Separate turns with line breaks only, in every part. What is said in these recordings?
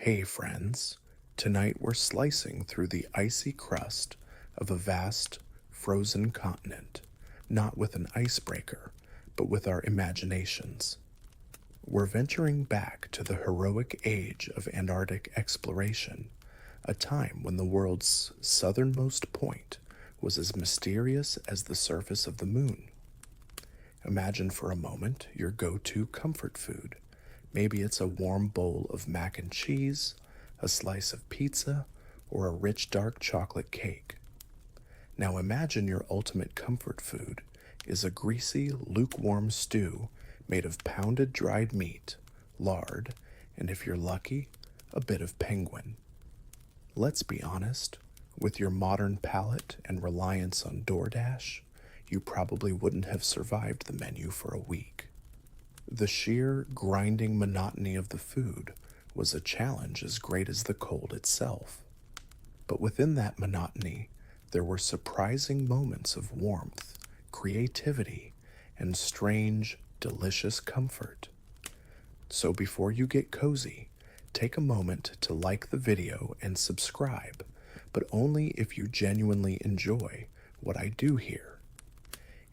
Hey friends, tonight we're slicing through the icy crust of a vast, frozen continent, not with an icebreaker, but with our imaginations. We're venturing back to the heroic age of Antarctic exploration, a time when the world's southernmost point was as mysterious as the surface of the moon. Imagine for a moment your go-to comfort food. Maybe it's a warm bowl of mac and cheese, a slice of pizza, or a rich dark chocolate cake. Now imagine your ultimate comfort food is a greasy, lukewarm stew made of pounded dried meat, lard, and if you're lucky, a bit of penguin. Let's be honest, with your modern palate and reliance on DoorDash, you probably wouldn't have survived the menu for a week. The sheer, grinding monotony of the food was a challenge as great as the cold itself. But within that monotony, there were surprising moments of warmth, creativity, and strange, delicious comfort. So before you get cozy, take a moment to like the video and subscribe, but only if you genuinely enjoy what I do here.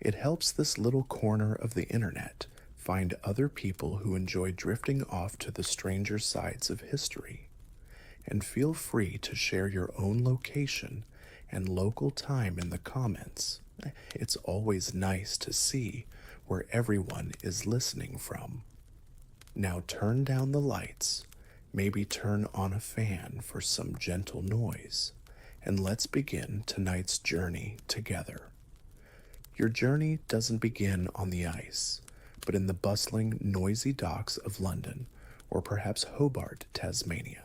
It helps this little corner of the internet find other people who enjoy drifting off to the stranger sides of history. And feel free to share your own location and local time in the comments. It's always nice to see where everyone is listening from. Now turn down the lights, maybe turn on a fan for some gentle noise, and let's begin tonight's journey together. Your journey doesn't begin on the ice, but in the bustling, noisy docks of London, or perhaps Hobart, Tasmania.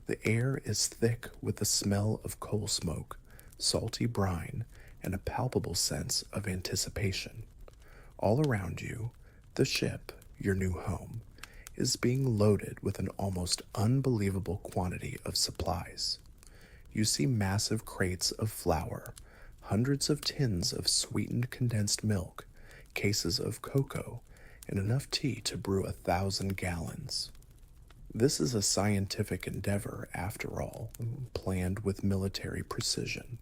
The air is thick with the smell of coal smoke, salty brine, and a palpable sense of anticipation. All around you, the ship, your new home, is being loaded with an almost unbelievable quantity of supplies. You see massive crates of flour, hundreds of tins of sweetened condensed milk, cases of cocoa, and enough tea to brew 1,000 gallons. This is a scientific endeavor, after all, planned with military precision.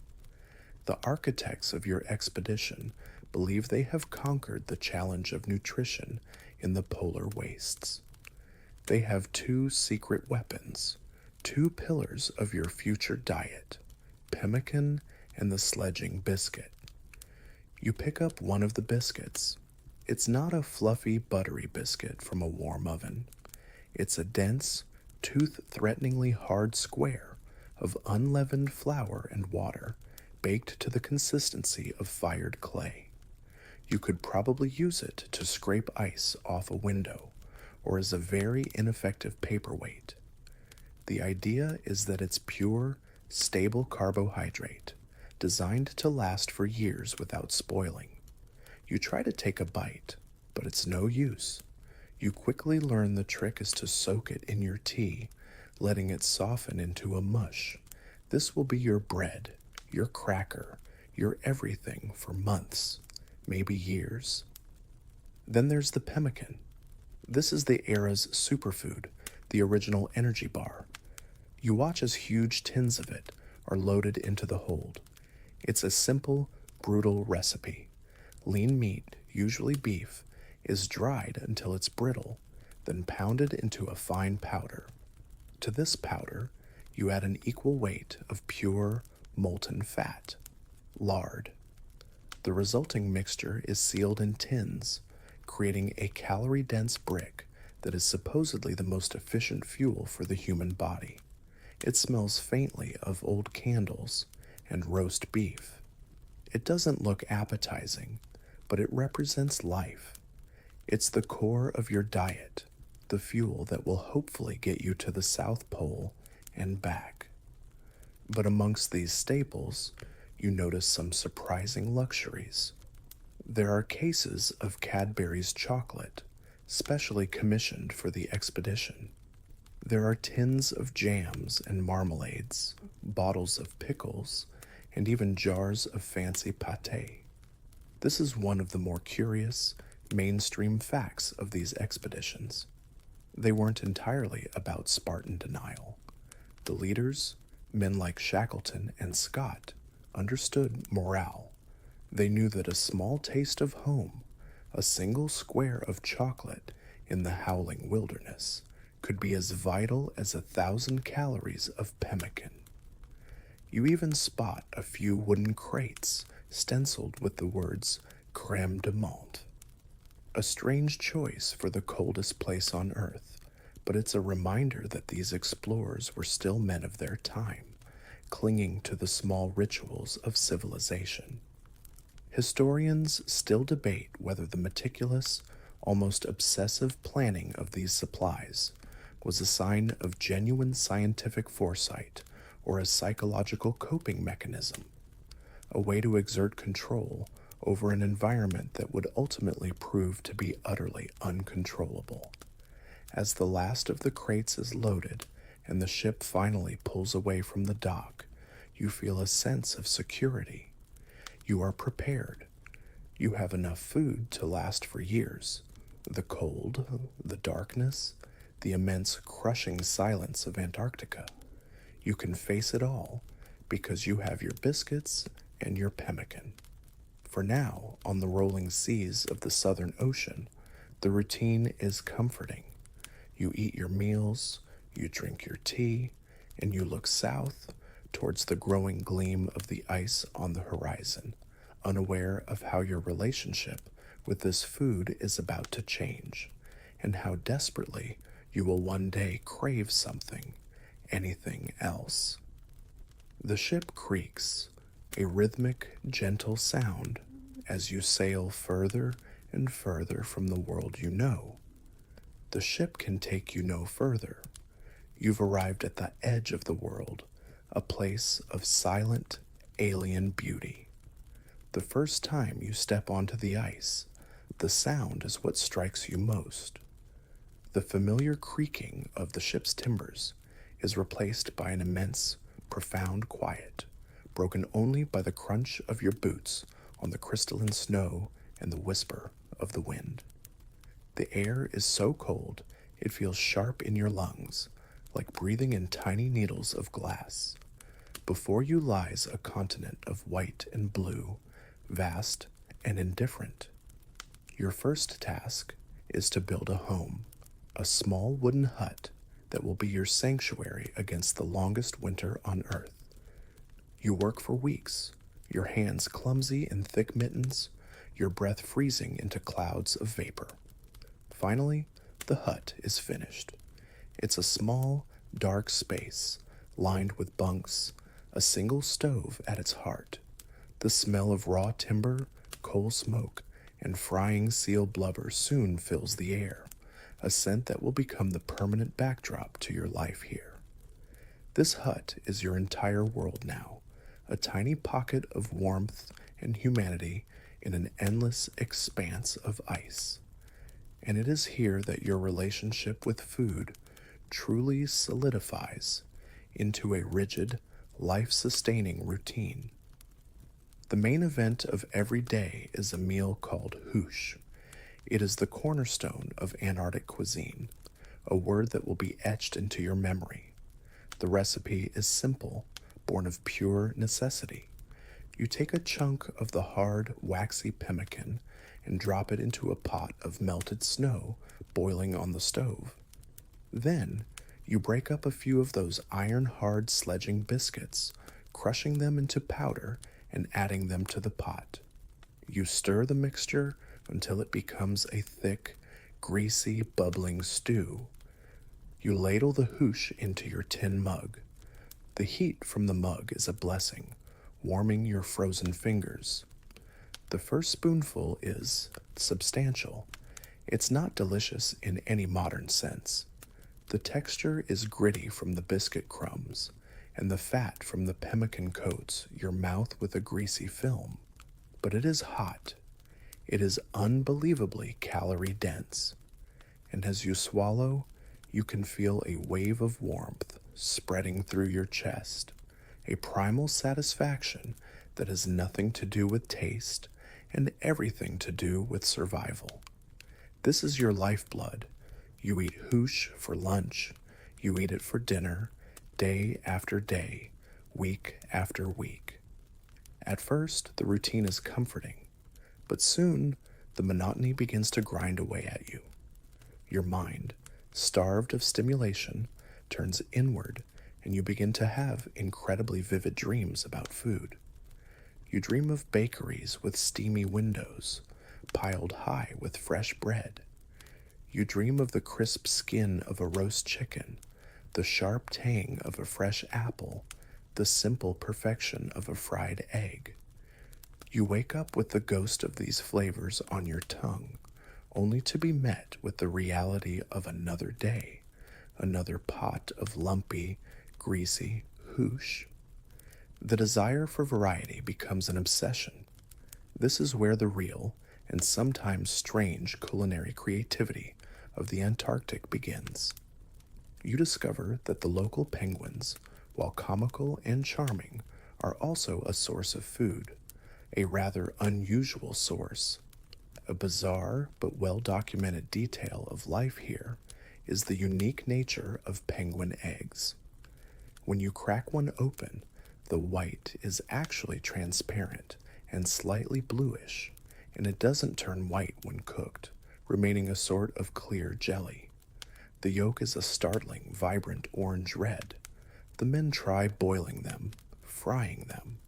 The architects of your expedition believe they have conquered the challenge of nutrition in the polar wastes. They have two secret weapons, two pillars of your future diet, pemmican and the sledging biscuit. You pick up one of the biscuits. It's not a fluffy, buttery biscuit from a warm oven. It's a dense, tooth-threateningly hard square of unleavened flour and water baked to the consistency of fired clay. You could probably use it to scrape ice off a window or as a very ineffective paperweight. The idea is that it's pure, stable carbohydrate, designed to last for years without spoiling. You try to take a bite, but it's no use. You quickly learn the trick is to soak it in your tea, letting it soften into a mush. This will be your bread, your cracker, your everything for months, maybe years. Then there's the pemmican. This is the era's superfood, the original energy bar. You watch as huge tins of it are loaded into the hold. It's a simple, brutal recipe. Lean meat, usually beef, is dried until it's brittle, then pounded into a fine powder. To this powder, you add an equal weight of pure, molten fat, lard. The resulting mixture is sealed in tins, creating a calorie-dense brick that is supposedly the most efficient fuel for the human body. It smells faintly of old candles and roast beef. It doesn't look appetizing, but it represents life. It's the core of your diet, the fuel that will hopefully get you to the South Pole and back. But amongst these staples, you notice some surprising luxuries. There are cases of Cadbury's chocolate, specially commissioned for the expedition. There are tins of jams and marmalades, bottles of pickles, and even jars of fancy pâté. This is one of the more curious, mainstream facts of these expeditions. They weren't entirely about Spartan denial. The leaders, men like Shackleton and Scott, understood morale. They knew that a small taste of home, a single square of chocolate in the howling wilderness, could be as vital as 1,000 calories of pemmican. You even spot a few wooden crates stenciled with the words crème de menthe. A strange choice for the coldest place on Earth, but it's a reminder that these explorers were still men of their time, clinging to the small rituals of civilization. Historians still debate whether the meticulous, almost obsessive planning of these supplies was a sign of genuine scientific foresight or a psychological coping mechanism, a way to exert control over an environment that would ultimately prove to be utterly uncontrollable. As the last of the crates is loaded and the ship finally pulls away from the dock, you feel a sense of security. You are prepared. You have enough food to last for years. The cold, the darkness, the immense crushing silence of Antarctica. You can face it all because you have your biscuits and your pemmican. For now, on the rolling seas of the Southern Ocean, the routine is comforting. You eat your meals, you drink your tea, and you look south towards the growing gleam of the ice on the horizon, unaware of how your relationship with this food is about to change, and how desperately you will one day crave something, anything else. The ship creaks, a rhythmic, gentle sound, as you sail further and further from the world you know. The ship can take you no further. You've arrived at the edge of the world, a place of silent, alien beauty. The first time you step onto the ice, the sound is what strikes you most. The familiar creaking of the ship's timbers is replaced by an immense, profound quiet, broken only by the crunch of your boots on the crystalline snow and the whisper of the wind. The air is so cold it feels sharp in your lungs, like breathing in tiny needles of glass. Before you lies a continent of white and blue, vast and indifferent. Your first task is to build a home, a small wooden hut that will be your sanctuary against the longest winter on Earth. You work for weeks, your hands clumsy in thick mittens, your breath freezing into clouds of vapor. Finally, the hut is finished. It's a small, dark space, lined with bunks, a single stove at its heart. The smell of raw timber, coal smoke, and frying seal blubber soon fills the air, a scent that will become the permanent backdrop to your life here. This hut is your entire world now, a tiny pocket of warmth and humanity in an endless expanse of ice. And it is here that your relationship with food truly solidifies into a rigid, life-sustaining routine. The main event of every day is a meal called hoosh. It is the cornerstone of Antarctic cuisine, a word that will be etched into your memory. The recipe is simple, born of pure necessity. You take a chunk of the hard, waxy pemmican and drop it into a pot of melted snow boiling on the stove. Then, you break up a few of those iron-hard sledging biscuits, crushing them into powder and adding them to the pot. You stir the mixture until it becomes a thick, greasy, bubbling stew. You ladle the hoosh into your tin mug. The heat from the mug is a blessing, warming your frozen fingers. The first spoonful is substantial. It's not delicious in any modern sense. The texture is gritty from the biscuit crumbs, and the fat from the pemmican coats your mouth with a greasy film. But it is hot. It is unbelievably calorie-dense. And as you swallow, you can feel a wave of warmth spreading through your chest, a primal satisfaction that has nothing to do with taste and everything to do with survival. This is your lifeblood. You eat hoosh for lunch. You eat it for dinner, day after day, week after week. At first, the routine is comforting, but soon the monotony begins to grind away at you. Your mind, starved of stimulation, turns inward, and you begin to have incredibly vivid dreams about food. You dream of bakeries with steamy windows, piled high with fresh bread. You dream of the crisp skin of a roast chicken, the sharp tang of a fresh apple, the simple perfection of a fried egg. You wake up with the ghost of these flavors on your tongue, only to be met with the reality of another day, another pot of lumpy, greasy hoosh. The desire for variety becomes an obsession. This is where the real and sometimes strange culinary creativity of the Antarctic begins. You discover that the local penguins, while comical and charming, are also a source of food, a rather unusual source. A bizarre but well-documented detail of life here is the unique nature of penguin eggs. When you crack one open, the white is actually transparent and slightly bluish, and it doesn't turn white when cooked, remaining a sort of clear jelly. The yolk is a startling, vibrant orange red. The men try boiling them, frying them.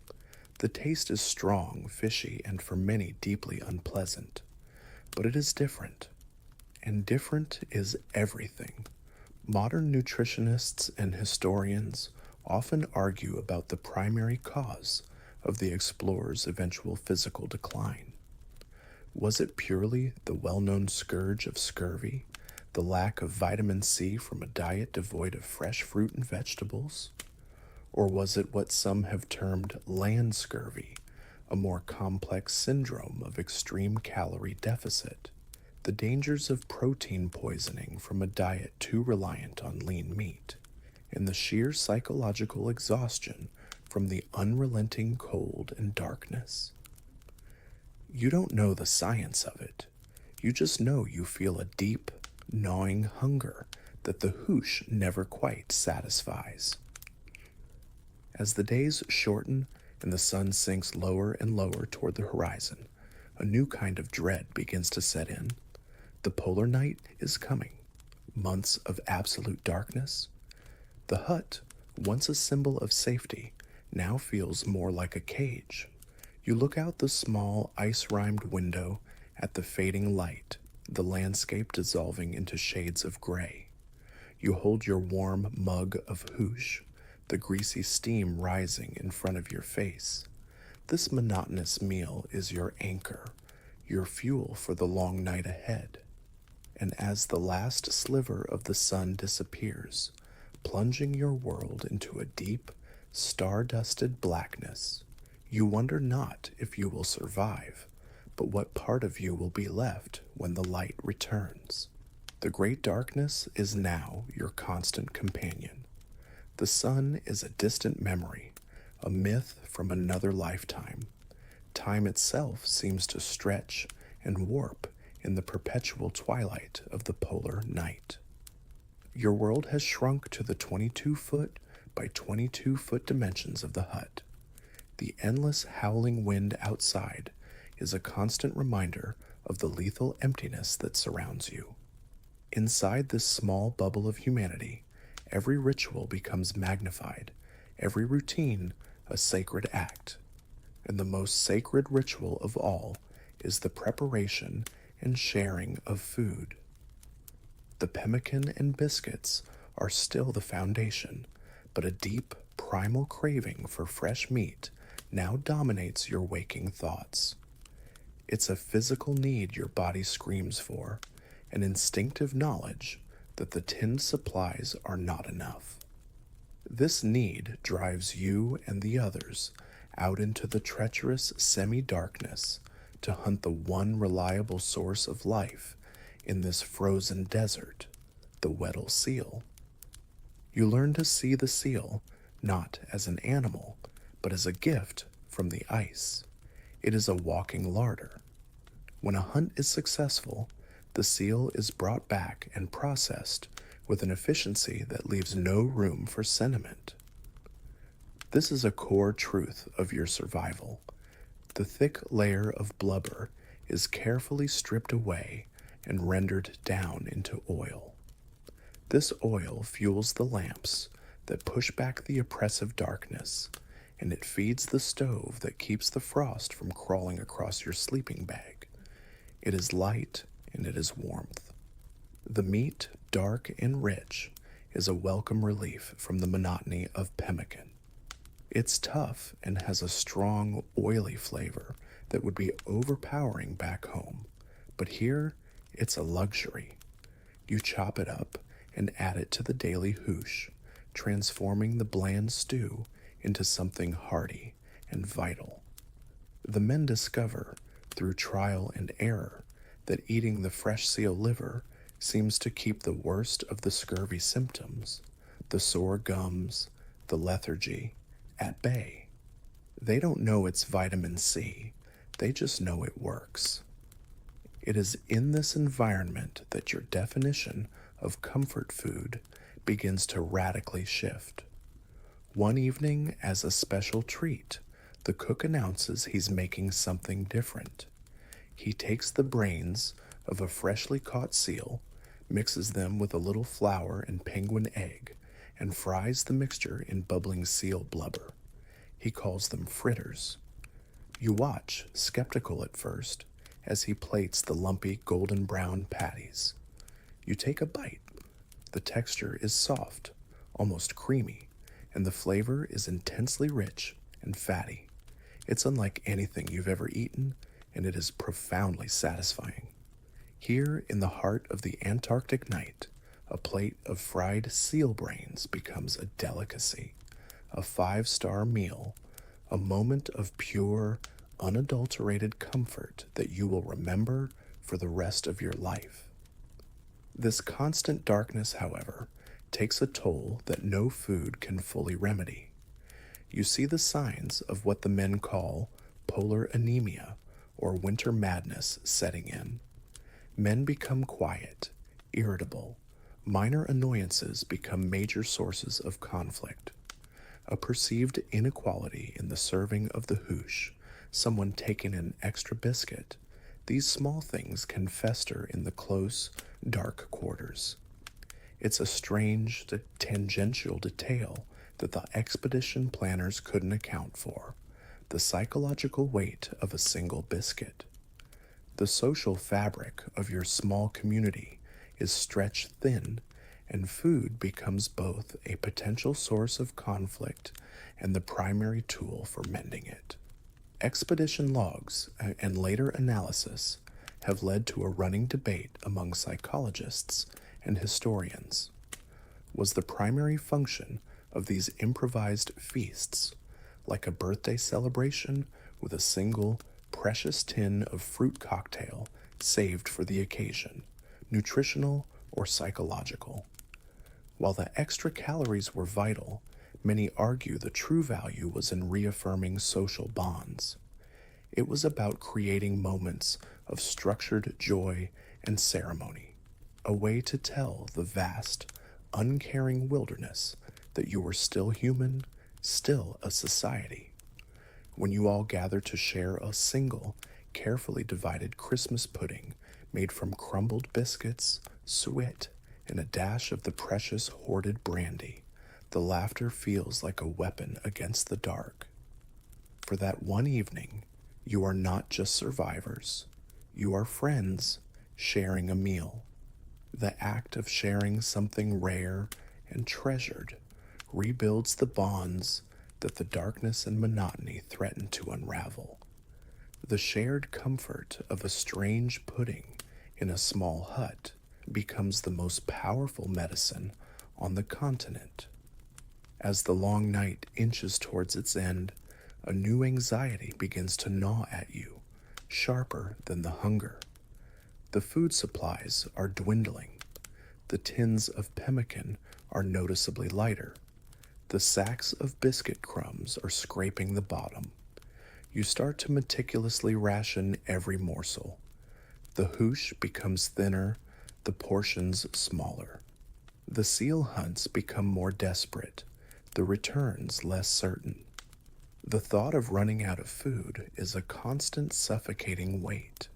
The taste is strong, fishy, and for many deeply unpleasant. But it is different, and different is everything. Modern nutritionists and historians often argue about the primary cause of the explorer's eventual physical decline. Was it purely the well-known scourge of scurvy, the lack of vitamin C from a diet devoid of fresh fruit and vegetables? Or was it what some have termed land scurvy, a more complex syndrome of extreme calorie deficit? The dangers of protein poisoning from a diet too reliant on lean meat, and the sheer psychological exhaustion from the unrelenting cold and darkness. You don't know the science of it. You just know you feel a deep, gnawing hunger that the hoosh never quite satisfies. As the days shorten and the sun sinks lower and lower toward the horizon, a new kind of dread begins to set in. The polar night is coming. Months of absolute darkness. The hut, once a symbol of safety, now feels more like a cage. You look out the small, ice-rimed window at the fading light, the landscape dissolving into shades of gray. You hold your warm mug of hoosh, the greasy steam rising in front of your face. This monotonous meal is your anchor, your fuel for the long night ahead. And as the last sliver of the sun disappears, plunging your world into a deep, star-dusted blackness, you wonder not if you will survive, but what part of you will be left when the light returns. The great darkness is now your constant companion. The sun is a distant memory, a myth from another lifetime. Time itself seems to stretch and warp in the perpetual twilight of the polar night. Your world has shrunk to the 22-foot by 22-foot dimensions of the hut. The endless howling wind outside is a constant reminder of the lethal emptiness that surrounds you. Inside this small bubble of humanity, every ritual becomes magnified, every routine a sacred act. And the most sacred ritual of all is the preparation and sharing of food. The pemmican and biscuits are still the foundation, but a deep, primal craving for fresh meat now dominates your waking thoughts. It's a physical need your body screams for, an instinctive knowledge that the tinned supplies are not enough. This need drives you and the others out into the treacherous semi-darkness to hunt the one reliable source of life in this frozen desert, the Weddell seal. You learn to see the seal not as an animal, but as a gift from the ice. It is a walking larder. When a hunt is successful, The seal is brought back and processed with an efficiency that leaves no room for sentiment. This is a core truth of your survival. The thick layer of blubber is carefully stripped away and rendered down into oil. This oil fuels the lamps that push back the oppressive darkness, and it feeds the stove that keeps the frost from crawling across your sleeping bag. It is light and it is warmth. The meat, dark and rich, is a welcome relief from the monotony of pemmican. It's tough and has a strong, oily flavor that would be overpowering back home, but here it's a luxury. You chop it up and add it to the daily hoosh, transforming the bland stew into something hearty and vital. The men discover, through trial and error, that eating the fresh seal liver seems to keep the worst of the scurvy symptoms, the sore gums, the lethargy, at bay. They don't know it's vitamin C, they just know it works. It is in this environment that your definition of comfort food begins to radically shift. One evening, as a special treat, the cook announces he's making something different. He takes the brains of a freshly caught seal, mixes them with a little flour and penguin egg, and fries the mixture in bubbling seal blubber. He calls them fritters. You watch, skeptical at first, as he plates the lumpy golden brown patties. You take a bite. The texture is soft, almost creamy, and the flavor is intensely rich and fatty. It's unlike anything you've ever eaten, and it is profoundly satisfying. Here, in the heart of the Antarctic night, a plate of fried seal brains becomes a delicacy, a 5-star meal, a moment of pure, unadulterated comfort that you will remember for the rest of your life. This constant darkness, however, takes a toll that no food can fully remedy. You see the signs of what the men call polar anemia or winter madness setting in. Men become quiet, irritable. Minor annoyances become major sources of conflict. A perceived inequality in the serving of the hoosh, someone taking an extra biscuit, these small things can fester in the close, dark quarters. It's a strange, tangential detail that the expedition planners couldn't account for, the psychological weight of a single biscuit. The social fabric of your small community is stretched thin, and food becomes both a potential source of conflict and the primary tool for mending it. Expedition logs and later analysis have led to a running debate among psychologists and historians. Was the primary function of these improvised feasts like a birthday celebration with a single precious tin of fruit cocktail saved for the occasion, nutritional or psychological? While the extra calories were vital, many argue the true value was in reaffirming social bonds. It was about creating moments of structured joy and ceremony, a way to tell the vast, uncaring wilderness that you were still human, still a society. When you all gather to share a single, carefully divided Christmas pudding made from crumbled biscuits, suet, and a dash of the precious hoarded brandy, the laughter feels like a weapon against the dark. For that one evening, you are not just survivors. You are friends sharing a meal. The act of sharing something rare and treasured rebuilds the bonds that the darkness and monotony threaten to unravel. The shared comfort of a strange pudding in a small hut becomes the most powerful medicine on the continent. As the long night inches towards its end, a new anxiety begins to gnaw at you, sharper than the hunger. The food supplies are dwindling. The tins of pemmican are noticeably lighter. The sacks of biscuit crumbs are scraping the bottom. You start to meticulously ration every morsel. The hoosh becomes thinner, the portions smaller. The seal hunts become more desperate, the returns less certain. The thought of running out of food is a constant suffocating weight.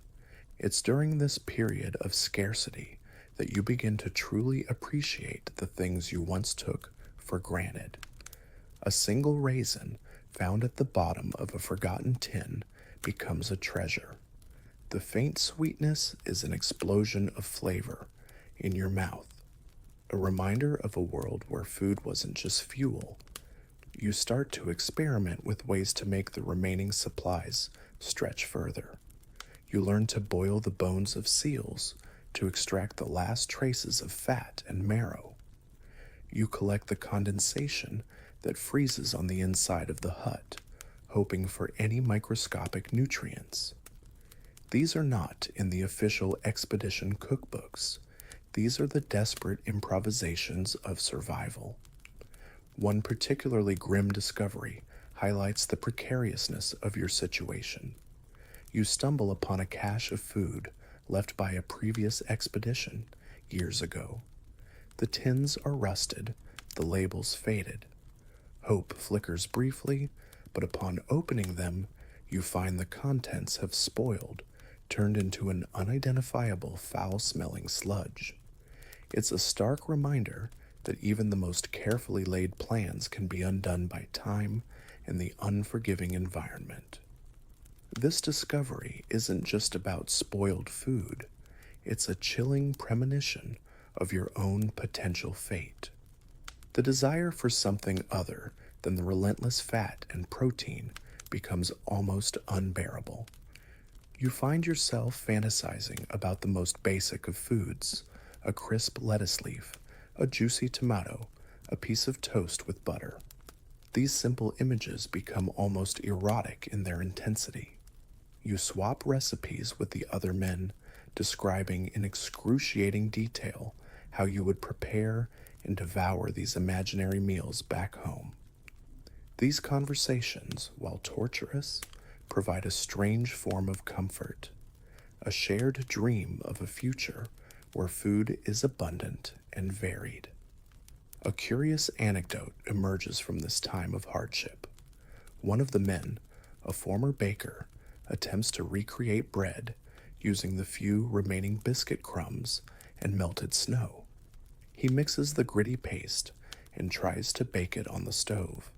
It's during this period of scarcity that you begin to truly appreciate the things you once took for granted. A single raisin found at the bottom of a forgotten tin becomes a treasure. The faint sweetness is an explosion of flavor in your mouth, a reminder of a world where food wasn't just fuel. You start to experiment with ways to make the remaining supplies stretch further. You learn to boil the bones of seals to extract the last traces of fat and marrow. You collect the condensation that freezes on the inside of the hut, hoping for any microscopic nutrients. These are not in the official expedition cookbooks. These are the desperate improvisations of survival. One particularly grim discovery highlights the precariousness of your situation. You stumble upon a cache of food left by a previous expedition years ago. The tins are rusted, the labels faded. Hope flickers briefly, but upon opening them, you find the contents have spoiled, turned into an unidentifiable foul-smelling sludge. It's a stark reminder that even the most carefully laid plans can be undone by time and the unforgiving environment. This discovery isn't just about spoiled food, it's a chilling premonition of your own potential fate. The desire for something other than the relentless fat and protein becomes almost unbearable. You find yourself fantasizing about the most basic of foods, a crisp lettuce leaf, a juicy tomato, a piece of toast with butter. These simple images become almost erotic in their intensity. You swap recipes with the other men, describing in excruciating detail how you would prepare and devour these imaginary meals back home. These conversations, while torturous, provide a strange form of comfort, a shared dream of a future where food is abundant and varied. A curious anecdote emerges from this time of hardship. One of the men, a former baker, attempts to recreate bread using the few remaining biscuit crumbs and melted snow. He mixes the gritty paste and tries to bake it on the stove.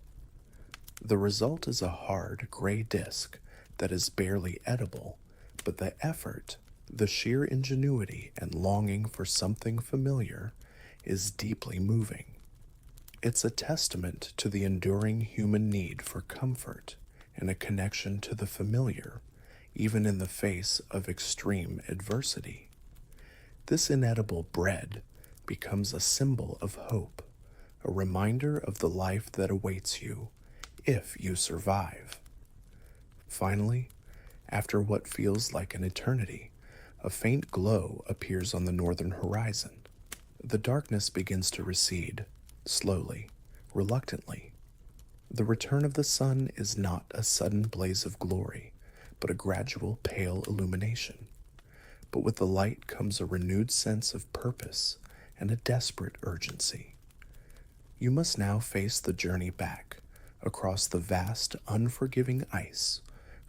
The result is a hard, gray disk that is barely edible, but the effort, the sheer ingenuity and longing for something familiar is deeply moving. It's a testament to the enduring human need for comfort and a connection to the familiar, even in the face of extreme adversity. This inedible bread becomes a symbol of hope, a reminder of the life that awaits you if you survive. Finally, after what feels like an eternity, a faint glow appears on the northern horizon. The darkness begins to recede, slowly, reluctantly. The return of the sun is not a sudden blaze of glory, but a gradual pale illumination. But with the light comes a renewed sense of purpose and a desperate urgency. You must now face the journey back, across the vast, unforgiving ice,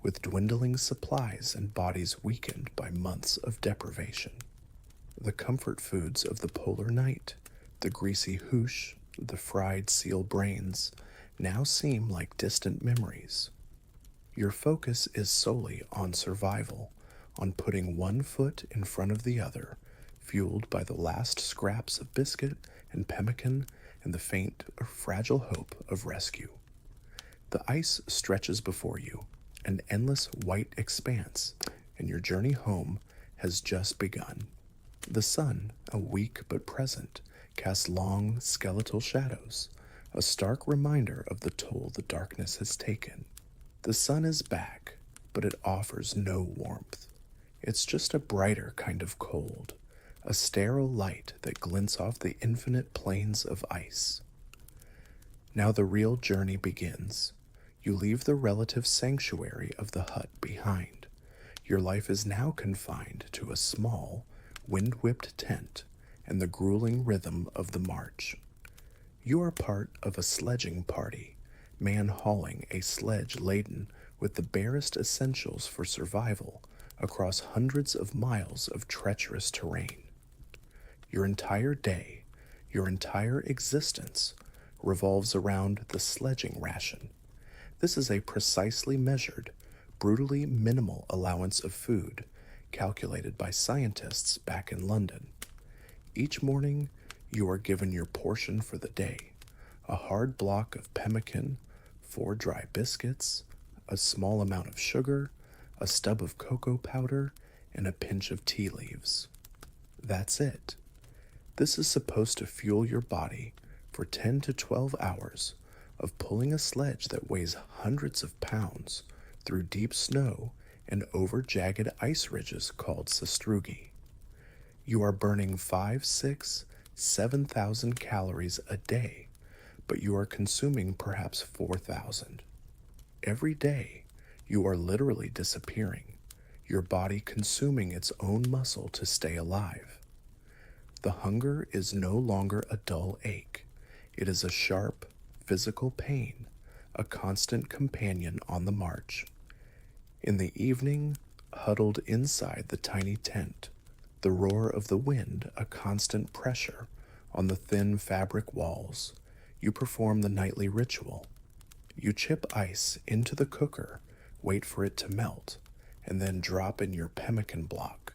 with dwindling supplies and bodies weakened by months of deprivation. The comfort foods of the polar night, the greasy hoosh, the fried seal brains, now seem like distant memories. Your focus is solely on survival, on putting one foot in front of the other, fueled by the last scraps of biscuit and pemmican and the faint, fragile hope of rescue. The ice stretches before you, an endless white expanse, and your journey home has just begun. The sun, a weak but present, casts long, skeletal shadows, a stark reminder of the toll the darkness has taken. The sun is back, but it offers no warmth. It's just a brighter kind of cold, a sterile light that glints off the infinite plains of ice. Now the real journey begins. You leave the relative sanctuary of the hut behind. Your life is now confined to a small, wind-whipped tent and the grueling rhythm of the march. You are part of a sledging party, man hauling a sledge laden with the barest essentials for survival across hundreds of miles of treacherous terrain. Your entire day, your entire existence, revolves around the sledging ration. This is a precisely measured, brutally minimal allowance of food calculated by scientists back in London. Each morning, you are given your portion for the day: a hard block of pemmican, 4 dry biscuits, a small amount of sugar, a stub of cocoa powder, and a pinch of tea leaves. That's it. This is supposed to fuel your body for 10 to 12 hours of pulling a sledge that weighs hundreds of pounds through deep snow and over jagged ice ridges called sastrugi. You are burning 5, 6, 7,000 calories a day, but you are consuming perhaps 4,000. Every day, you are literally disappearing, your body consuming its own muscle to stay alive. The hunger is no longer a dull ache. It is a sharp, physical pain, a constant companion on the march. In the evening, huddled inside the tiny tent, the roar of the wind a constant pressure on the thin fabric walls, you perform the nightly ritual. You chip ice into the cooker, wait for it to melt, and then drop in your pemmican block.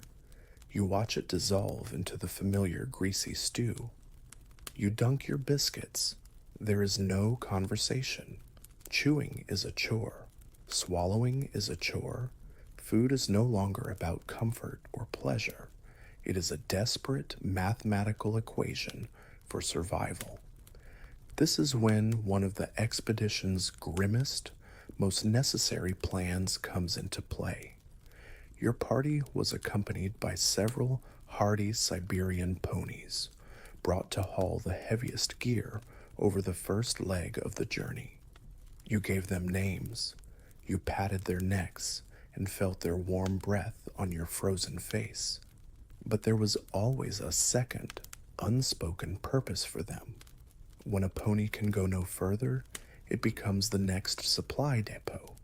You watch it dissolve into the familiar greasy stew. You dunk your biscuits. There is no conversation. Chewing is a chore. Swallowing is a chore. Food is no longer about comfort or pleasure. It is a desperate mathematical equation for survival. This is when one of the expedition's grimmest, most necessary plans comes into play. Your party was accompanied by several hardy Siberian ponies, brought to haul the heaviest gear over the first leg of the journey. You gave them names. You patted their necks and felt their warm breath on your frozen face. But there was always a second, unspoken purpose for them. When a pony can go no further, it becomes the next supply depot.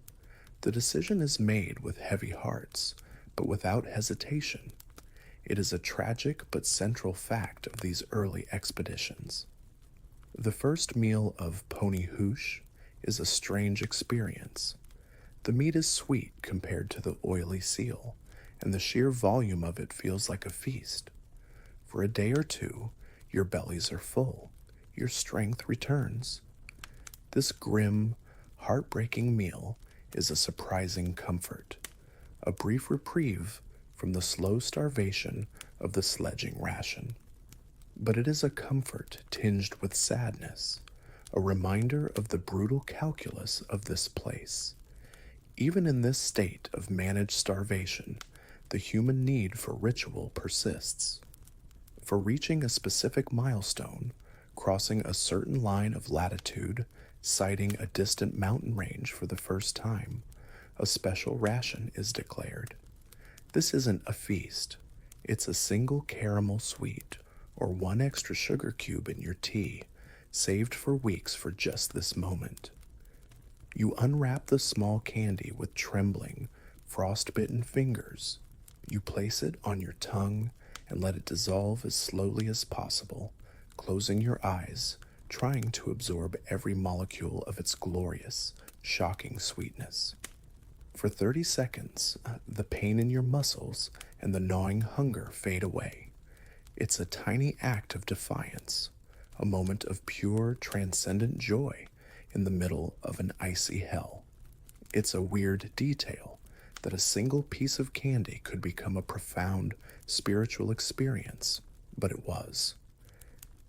The decision is made with heavy hearts, but without hesitation. It is a tragic but central fact of these early expeditions. The first meal of pony hoosh is a strange experience. The meat is sweet compared to the oily seal, and the sheer volume of it feels like a feast. For a day or two, your bellies are full. Your strength returns. This grim, heartbreaking meal is a surprising comfort, a brief reprieve from the slow starvation of the sledging ration. But it is a comfort tinged with sadness, a reminder of the brutal calculus of this place. Even in this state of managed starvation, the human need for ritual persists. For reaching a specific milestone, crossing a certain line of latitude, sighting a distant mountain range for the first time, a special ration is declared. This isn't a feast. It's a single caramel sweet, or 1 extra sugar cube in your tea, saved for weeks for just this moment. You unwrap the small candy with trembling, frost-bitten fingers. You place it on your tongue and let it dissolve as slowly as possible, closing your eyes, trying to absorb every molecule of its glorious, shocking sweetness. For 30 seconds, the pain in your muscles and the gnawing hunger fade away. It's a tiny act of defiance, a moment of pure, transcendent joy in the middle of an icy hell. It's a weird detail that a single piece of candy could become a profound spiritual experience, but it was.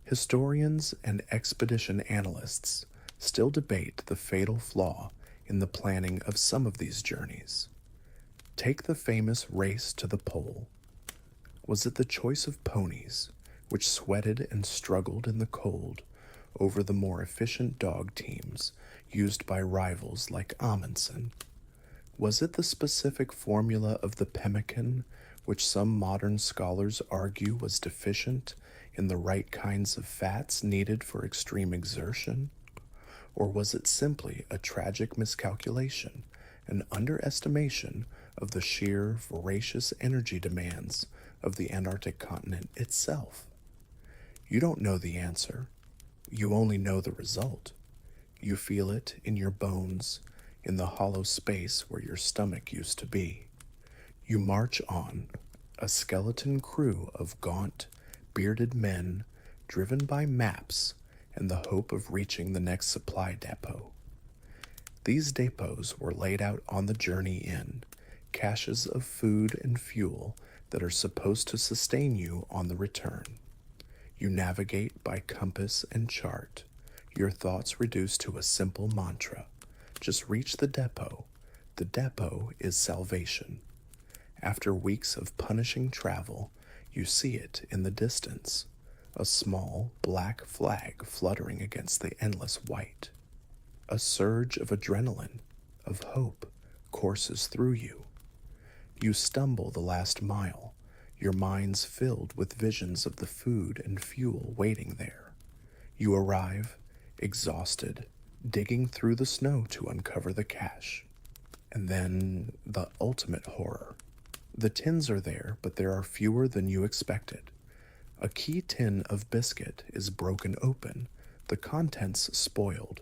Historians and expedition analysts still debate the fatal flaw in the planning of some of these journeys. Take the famous race to the pole. Was it the choice of ponies, which sweated and struggled in the cold, over the more efficient dog teams used by rivals like Amundsen? Was it the specific formula of the pemmican, which some modern scholars argue was deficient in the right kinds of fats needed for extreme exertion? Or was it simply a tragic miscalculation, an underestimation of the sheer voracious energy demands of the Antarctic continent itself? You don't know the answer. You only know the result. You feel it in your bones, in the hollow space where your stomach used to be. You march on, a skeleton crew of gaunt, bearded men driven by maps and the hope of reaching the next supply depot. These depots were laid out on the journey in, caches of food and fuel that are supposed to sustain you on the return. You navigate by compass and chart, your thoughts reduced to a simple mantra. Just reach the depot. The depot is salvation. After weeks of punishing travel, you see it in the distance, a small black flag fluttering against the endless white. A surge of adrenaline, of hope, courses through you. You stumble the last mile, your minds filled with visions of the food and fuel waiting there. You arrive, exhausted, digging through the snow to uncover the cache. And then the ultimate horror. The tins are there, but there are fewer than you expected. A key tin of biscuit is broken open, the contents spoiled.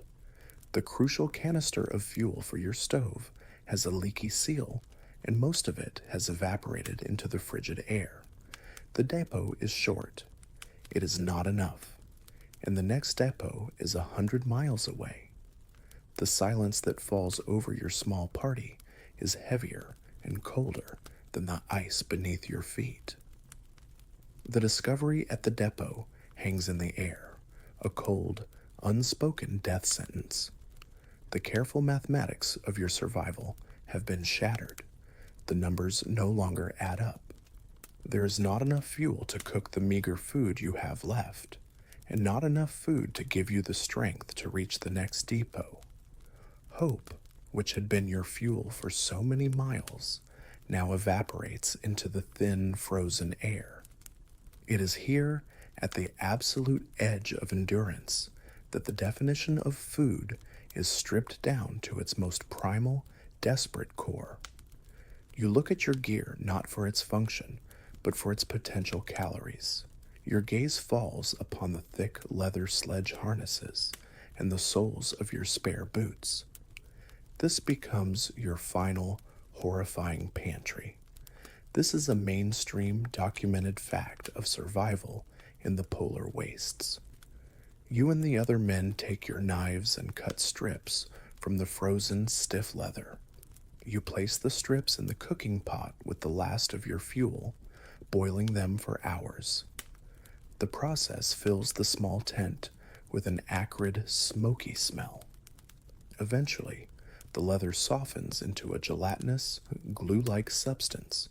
The crucial canister of fuel for your stove has a leaky seal, and most of it has evaporated into the frigid air. The depot is short. It is not enough, and the next depot is 100 miles away. The silence that falls over your small party is heavier and colder than the ice beneath your feet. The discovery at the depot hangs in the air, a cold, unspoken death sentence. The careful mathematics of your survival have been shattered. The numbers no longer add up. There is not enough fuel to cook the meager food you have left, and not enough food to give you the strength to reach the next depot. Hope, which had been your fuel for so many miles, now evaporates into the thin, frozen air. It is here, at the absolute edge of endurance, that the definition of food is stripped down to its most primal, desperate core. You look at your gear not for its function, but for its potential calories. Your gaze falls upon the thick leather sledge harnesses and the soles of your spare boots. This becomes your final, horrifying pantry. This is a mainstream documented fact of survival in the polar wastes. You and the other men take your knives and cut strips from the frozen stiff leather. You place the strips in the cooking pot with the last of your fuel, boiling them for hours. The process fills the small tent with an acrid, smoky smell. Eventually, the leather softens into a gelatinous, glue-like substance.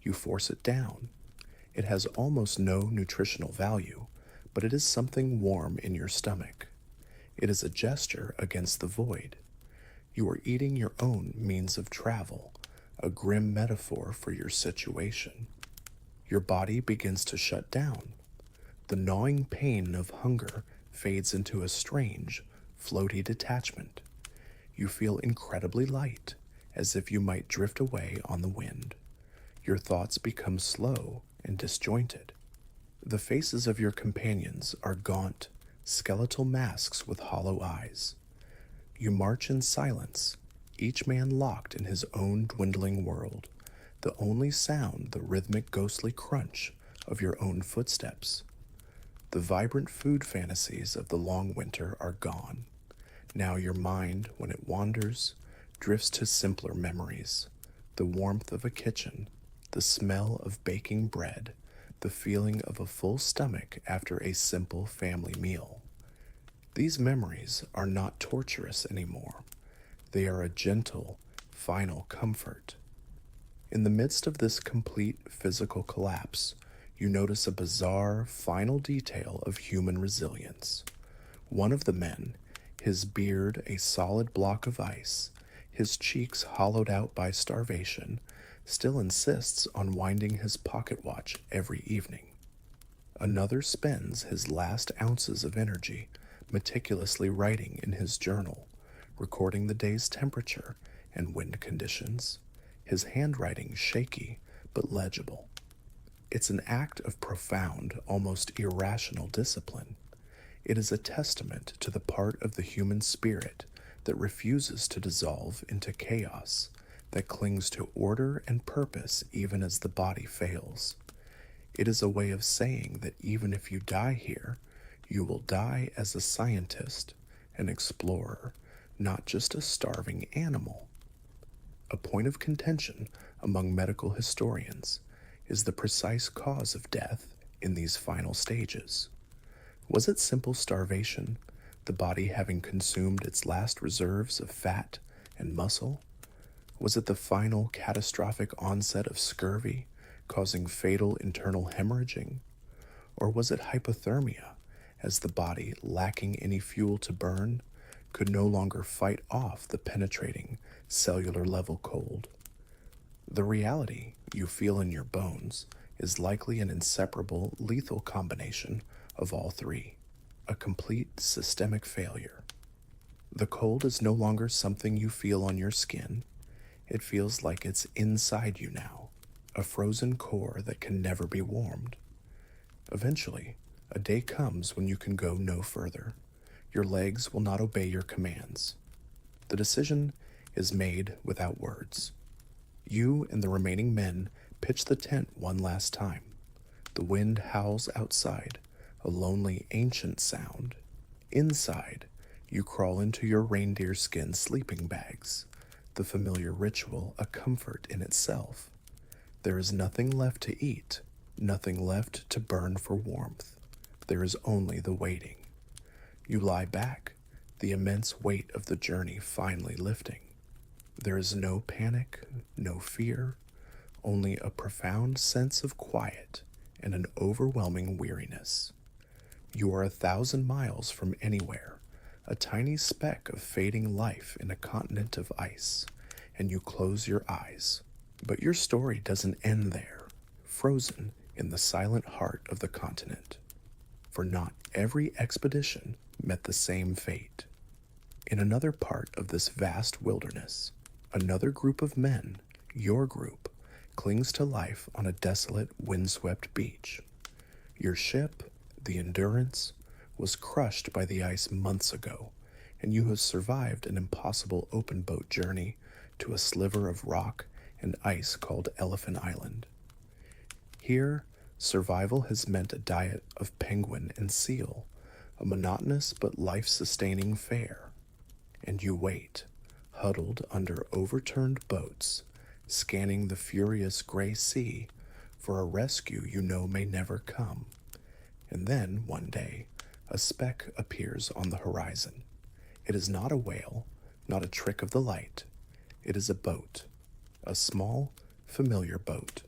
You force it down. It has almost no nutritional value, but it is something warm in your stomach. It is a gesture against the void. You are eating your own means of travel, a grim metaphor for your situation. Your body begins to shut down. The gnawing pain of hunger fades into a strange, floaty detachment. You feel incredibly light, as if you might drift away on the wind. Your thoughts become slow and disjointed. The faces of your companions are gaunt, skeletal masks with hollow eyes. You march in silence, each man locked in his own dwindling world, the only sound the rhythmic ghostly crunch of your own footsteps. The vibrant food fantasies of the long winter are gone. Now your mind, when it wanders, drifts to simpler memories, the warmth of a kitchen, the smell of baking bread, the feeling of a full stomach after a simple family meal. These memories are not torturous anymore. They are a gentle, final comfort. In the midst of this complete physical collapse, you notice a bizarre, final detail of human resilience. One of the men, his beard a solid block of ice, his cheeks hollowed out by starvation, still insists on winding his pocket watch every evening. Another spends his last ounces of energy meticulously writing in his journal, recording the day's temperature and wind conditions, his handwriting shaky but legible. It's an act of profound, almost irrational discipline. It is a testament to the part of the human spirit that refuses to dissolve into chaos, that clings to order and purpose even as the body fails. It is a way of saying that even if you die here, you will die as a scientist, an explorer, not just a starving animal. A point of contention among medical historians is the precise cause of death in these final stages. Was it simple starvation, the body having consumed its last reserves of fat and muscle? Was it the final catastrophic onset of scurvy, causing fatal internal hemorrhaging? Or was it hypothermia, as the body, lacking any fuel to burn, could no longer fight off the penetrating cellular level cold? The reality you feel in your bones is likely an inseparable lethal combination of all three, a complete systemic failure. The cold is no longer something you feel on your skin. It feels like it's inside you now, a frozen core that can never be warmed. Eventually, a day comes when you can go no further. Your legs will not obey your commands. The decision is made without words. You and the remaining men pitch the tent one last time. The wind howls outside, a lonely ancient sound. Inside, you crawl into your reindeer skin sleeping bags, the familiar ritual a comfort in itself. There is nothing left to eat, nothing left to burn for warmth. There is only the waiting. You lie back, the immense weight of the journey finally lifting. There is no panic, no fear, only a profound sense of quiet and an overwhelming weariness. You are 1,000 miles from anywhere, a tiny speck of fading life in a continent of ice, and you close your eyes. But your story doesn't end there, frozen in the silent heart of the continent. For not every expedition met the same fate. In another part of this vast wilderness, another group of men, your group, clings to life on a desolate, windswept beach. Your ship, the Endurance, was crushed by the ice months ago, and you have survived an impossible open boat journey to a sliver of rock and ice called Elephant Island. Here, survival has meant a diet of penguin and seal, a monotonous but life-sustaining fare. And you wait, huddled under overturned boats, scanning the furious gray sea for a rescue you know may never come. And then, one day, a speck appears on the horizon. It is not a whale, not a trick of the light. It is a boat, a small, familiar boat.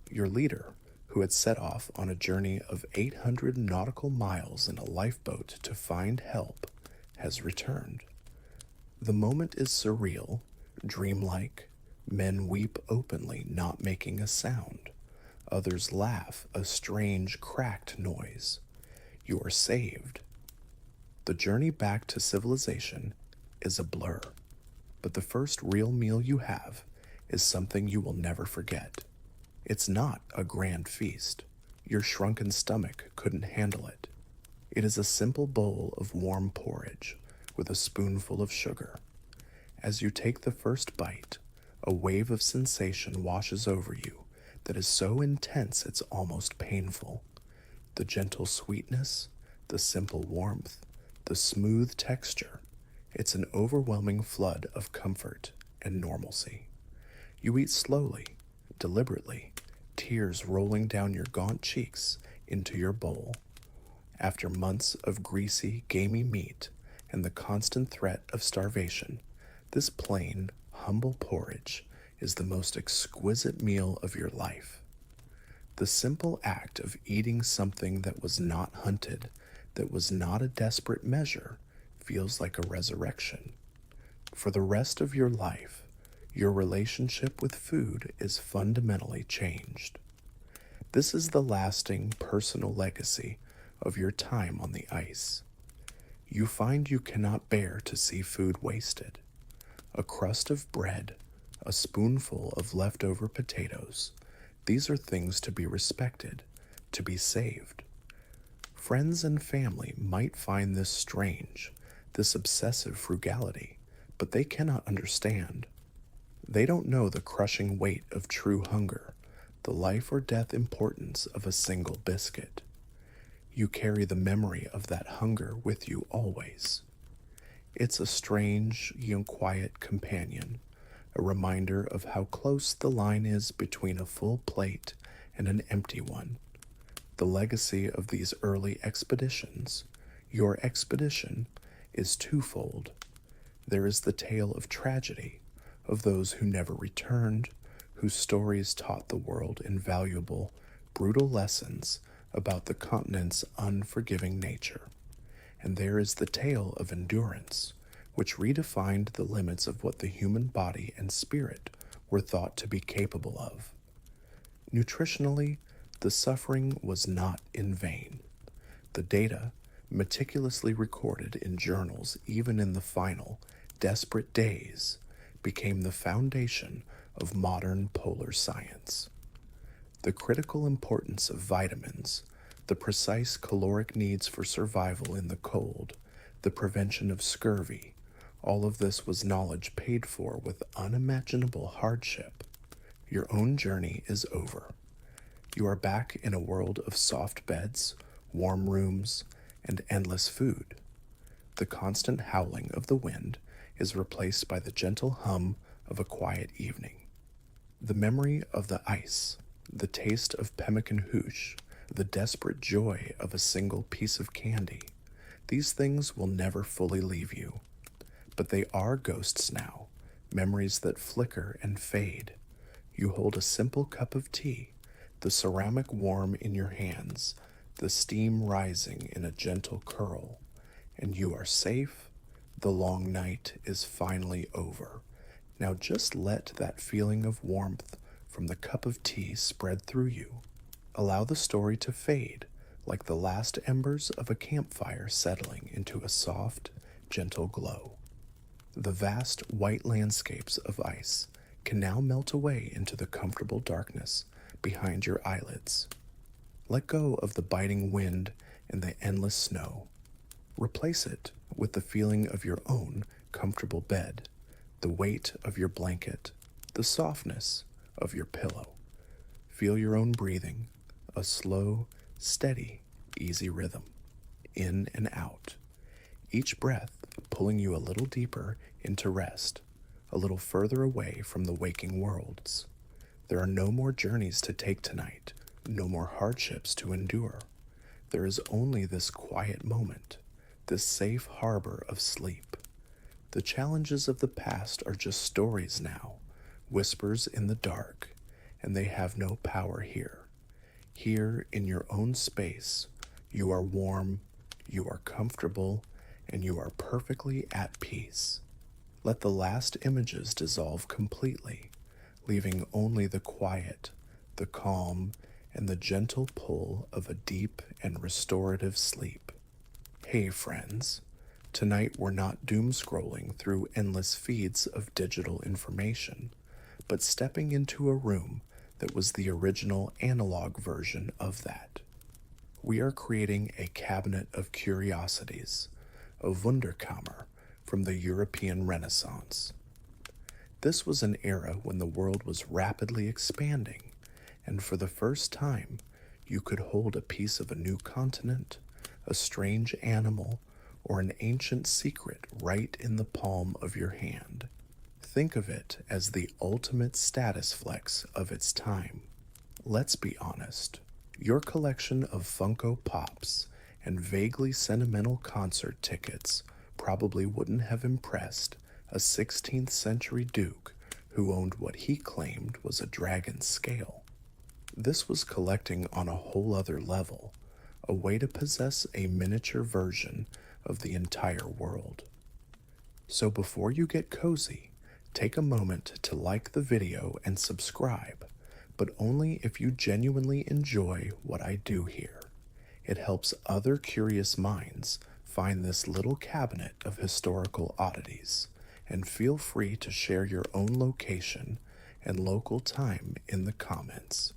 Your leader, who had set off on a journey of 800 nautical miles in a lifeboat to find help, has returned. The moment is surreal, dreamlike. Men weep openly, not making a sound. Others laugh, a strange, cracked noise. You are saved. The journey back to civilization is a blur, but the first real meal you have is something you will never forget. It's not a grand feast. Your shrunken stomach couldn't handle it. It is a simple bowl of warm porridge with a spoonful of sugar. As you take the first bite, a wave of sensation washes over you that is so intense it's almost painful. The gentle sweetness, the simple warmth, the smooth texture. It's an overwhelming flood of comfort and normalcy. You eat slowly, deliberately, tears rolling down your gaunt cheeks into your bowl. After months of greasy, gamey meat and the constant threat of starvation, this plain, humble porridge is the most exquisite meal of your life. The simple act of eating something that was not hunted, that was not a desperate measure, feels like a resurrection. For the rest of your life, your relationship with food is fundamentally changed. This is the lasting personal legacy of your time on the ice. You find you cannot bear to see food wasted. A crust of bread, a spoonful of leftover potatoes, these are things to be respected, to be saved. Friends and family might find this strange, this obsessive frugality, but they cannot understand. They don't know the crushing weight of true hunger, the life or death importance of a single biscuit. You carry the memory of that hunger with you always. It's a strange, yet quiet companion, a reminder of how close the line is between a full plate and an empty one. The legacy of these early expeditions, your expedition, is twofold. There is the tale of tragedy, of those who never returned, whose stories taught the world invaluable, brutal lessons about the continent's unforgiving nature. And there is the tale of endurance, which redefined the limits of what the human body and spirit were thought to be capable of. Nutritionally, the suffering was not in vain. The data, meticulously recorded in journals even in the final, desperate days, became the foundation of modern polar science. The critical importance of vitamins, the precise caloric needs for survival in the cold, the prevention of scurvy, all of this was knowledge paid for with unimaginable hardship. Your own journey is over. You are back in a world of soft beds, warm rooms, and endless food. The constant howling of the wind is replaced by the gentle hum of a quiet evening. The memory of the ice, the taste of pemmican hoosh, the desperate joy of a single piece of candy, these things will never fully leave you. But they are ghosts now, memories that flicker and fade. You hold a simple cup of tea, the ceramic warm in your hands, the steam rising in a gentle curl, and you are safe. The long night is finally over. Now just let that feeling of warmth from the cup of tea spread through you. Allow the story to fade, like the last embers of a campfire settling into a soft, gentle glow. The vast white landscapes of ice can now melt away into the comfortable darkness behind your eyelids. Let go of the biting wind and the endless snow. Replace it with the feeling of your own comfortable bed, the weight of your blanket, the softness of your pillow. Feel your own breathing, a slow, steady, easy rhythm, in and out. Each breath pulling you a little deeper into rest, a little further away from the waking worlds. There are no more journeys to take tonight, no more hardships to endure. There is only this quiet moment, this safe harbor of sleep. The challenges of the past are just stories now, whispers in the dark, and they have no power here. Here in your own space, you are warm, you are comfortable, and you are perfectly at peace. Let the last images dissolve completely, leaving only the quiet, the calm, and the gentle pull of a deep and restorative sleep. Hey friends, tonight we're not doom scrolling through endless feeds of digital information, but stepping into a room that was the original analog version of that. We are creating a cabinet of curiosities, a Wunderkammer from the European Renaissance. This was an era when the world was rapidly expanding, and for the first time, you could hold a piece of a new continent, a strange animal, or an ancient secret right in the palm of your hand. Think of it as the ultimate status flex of its time. Let's be honest, your collection of Funko Pops and vaguely sentimental concert tickets probably wouldn't have impressed a 16th century duke who owned what he claimed was a dragon's scale. This was collecting on a whole other level, a way to possess a miniature version of the entire world. So before you get cozy, take a moment to like the video and subscribe, but only if you genuinely enjoy what I do here. It helps other curious minds find this little cabinet of historical oddities, and feel free to share your own location and local time in the comments.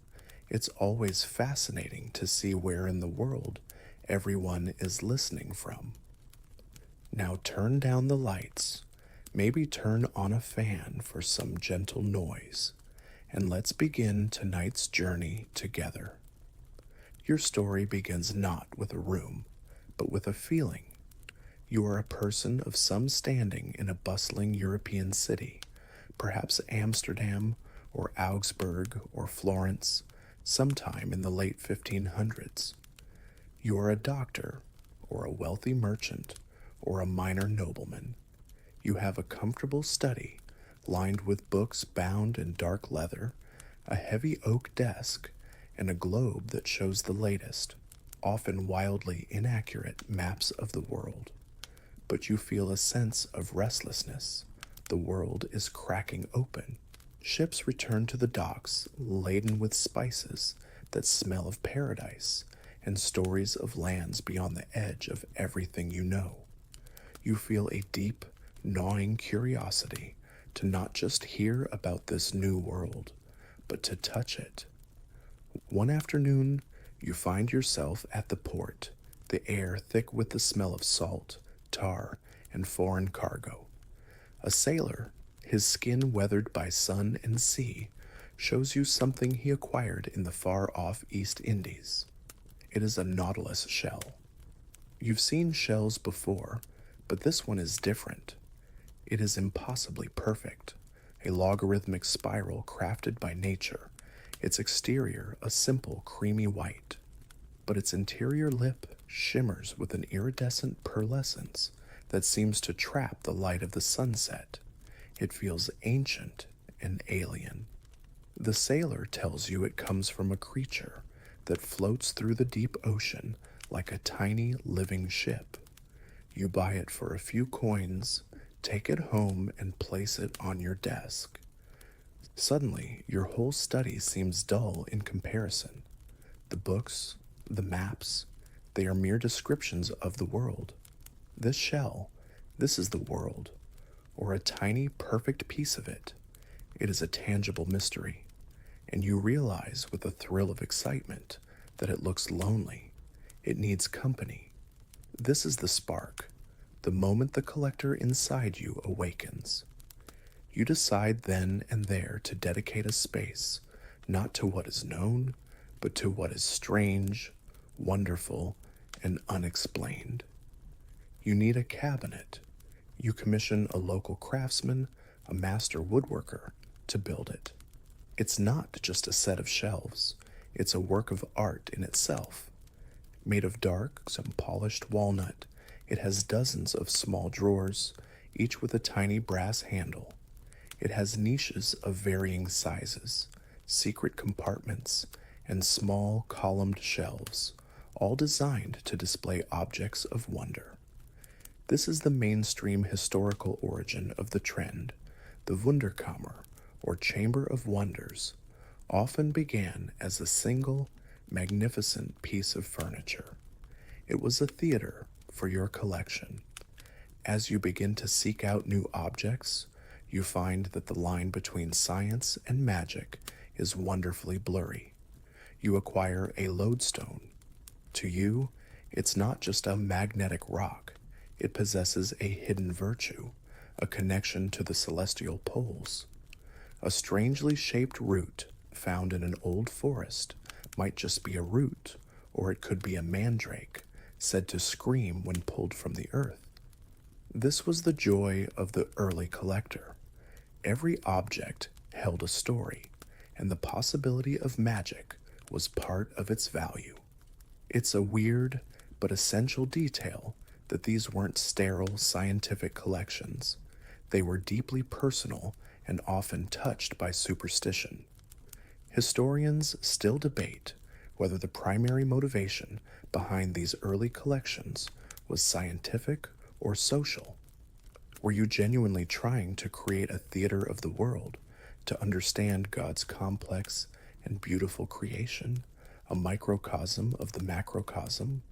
It's always fascinating to see where in the world everyone is listening from. Now turn down the lights, maybe turn on a fan for some gentle noise, and let's begin tonight's journey together. Your story begins not with a room, but with a feeling. You are a person of some standing in a bustling European city, perhaps Amsterdam or Augsburg or Florence, sometime in the late 1500s. You are a doctor or a wealthy merchant or a minor nobleman. You have a comfortable study lined with books bound in dark leather, a heavy oak desk, and a globe that shows the latest, often wildly inaccurate maps of the world. But you feel a sense of restlessness. The world is cracking open. Ships return to the docks laden with spices that smell of paradise and stories of lands beyond the edge of everything you know. You feel a deep, gnawing curiosity to not just hear about this new world, but to touch it. One afternoon, you find yourself at the port, the air thick with the smell of salt, tar, and foreign cargo. A sailor, his skin weathered by sun and sea, shows you something he acquired in the far-off East Indies. It is a nautilus shell. You've seen shells before, but this one is different. It is impossibly perfect, a logarithmic spiral crafted by nature, its exterior a simple creamy white, but its interior lip shimmers with an iridescent pearlescence that seems to trap the light of the sunset. It feels ancient and alien. The sailor tells you it comes from a creature that floats through the deep ocean like a tiny living ship. You buy it for a few coins, take it home, and place it on your desk. Suddenly, your whole study seems dull in comparison. The books, the maps, they are mere descriptions of the world. This shell, this is the world, or a tiny, perfect piece of it. It is a tangible mystery, and you realize with a thrill of excitement that it looks lonely. It needs company. This is the spark, the moment the collector inside you awakens. You decide then and there to dedicate a space, not to what is known, but to what is strange, wonderful, and unexplained. You need a cabinet. You commission a local craftsman, a master woodworker, to build it. It's not just a set of shelves. It's a work of art in itself. Made of dark, some polished walnut, it has dozens of small drawers, each with a tiny brass handle. It has niches of varying sizes, secret compartments, and small columned shelves, all designed to display objects of wonder. This is the mainstream historical origin of the trend. The Wunderkammer, or Chamber of Wonders, often began as a single, magnificent piece of furniture. It was a theater for your collection. As you begin to seek out new objects, you find that the line between science and magic is wonderfully blurry. You acquire a lodestone. To you, it's not just a magnetic rock. It possesses a hidden virtue, a connection to the celestial poles. A strangely shaped root found in an old forest might just be a root, or it could be a mandrake, said to scream when pulled from the earth. This was the joy of the early collector. Every object held a story, and the possibility of magic was part of its value. It's a weird but essential detail that these weren't sterile scientific collections. They were deeply personal and often touched by superstition. Historians still debate whether the primary motivation behind these early collections was scientific or social. Were you genuinely trying to create a theater of the world, to understand God's complex and beautiful creation, a microcosm of the macrocosm?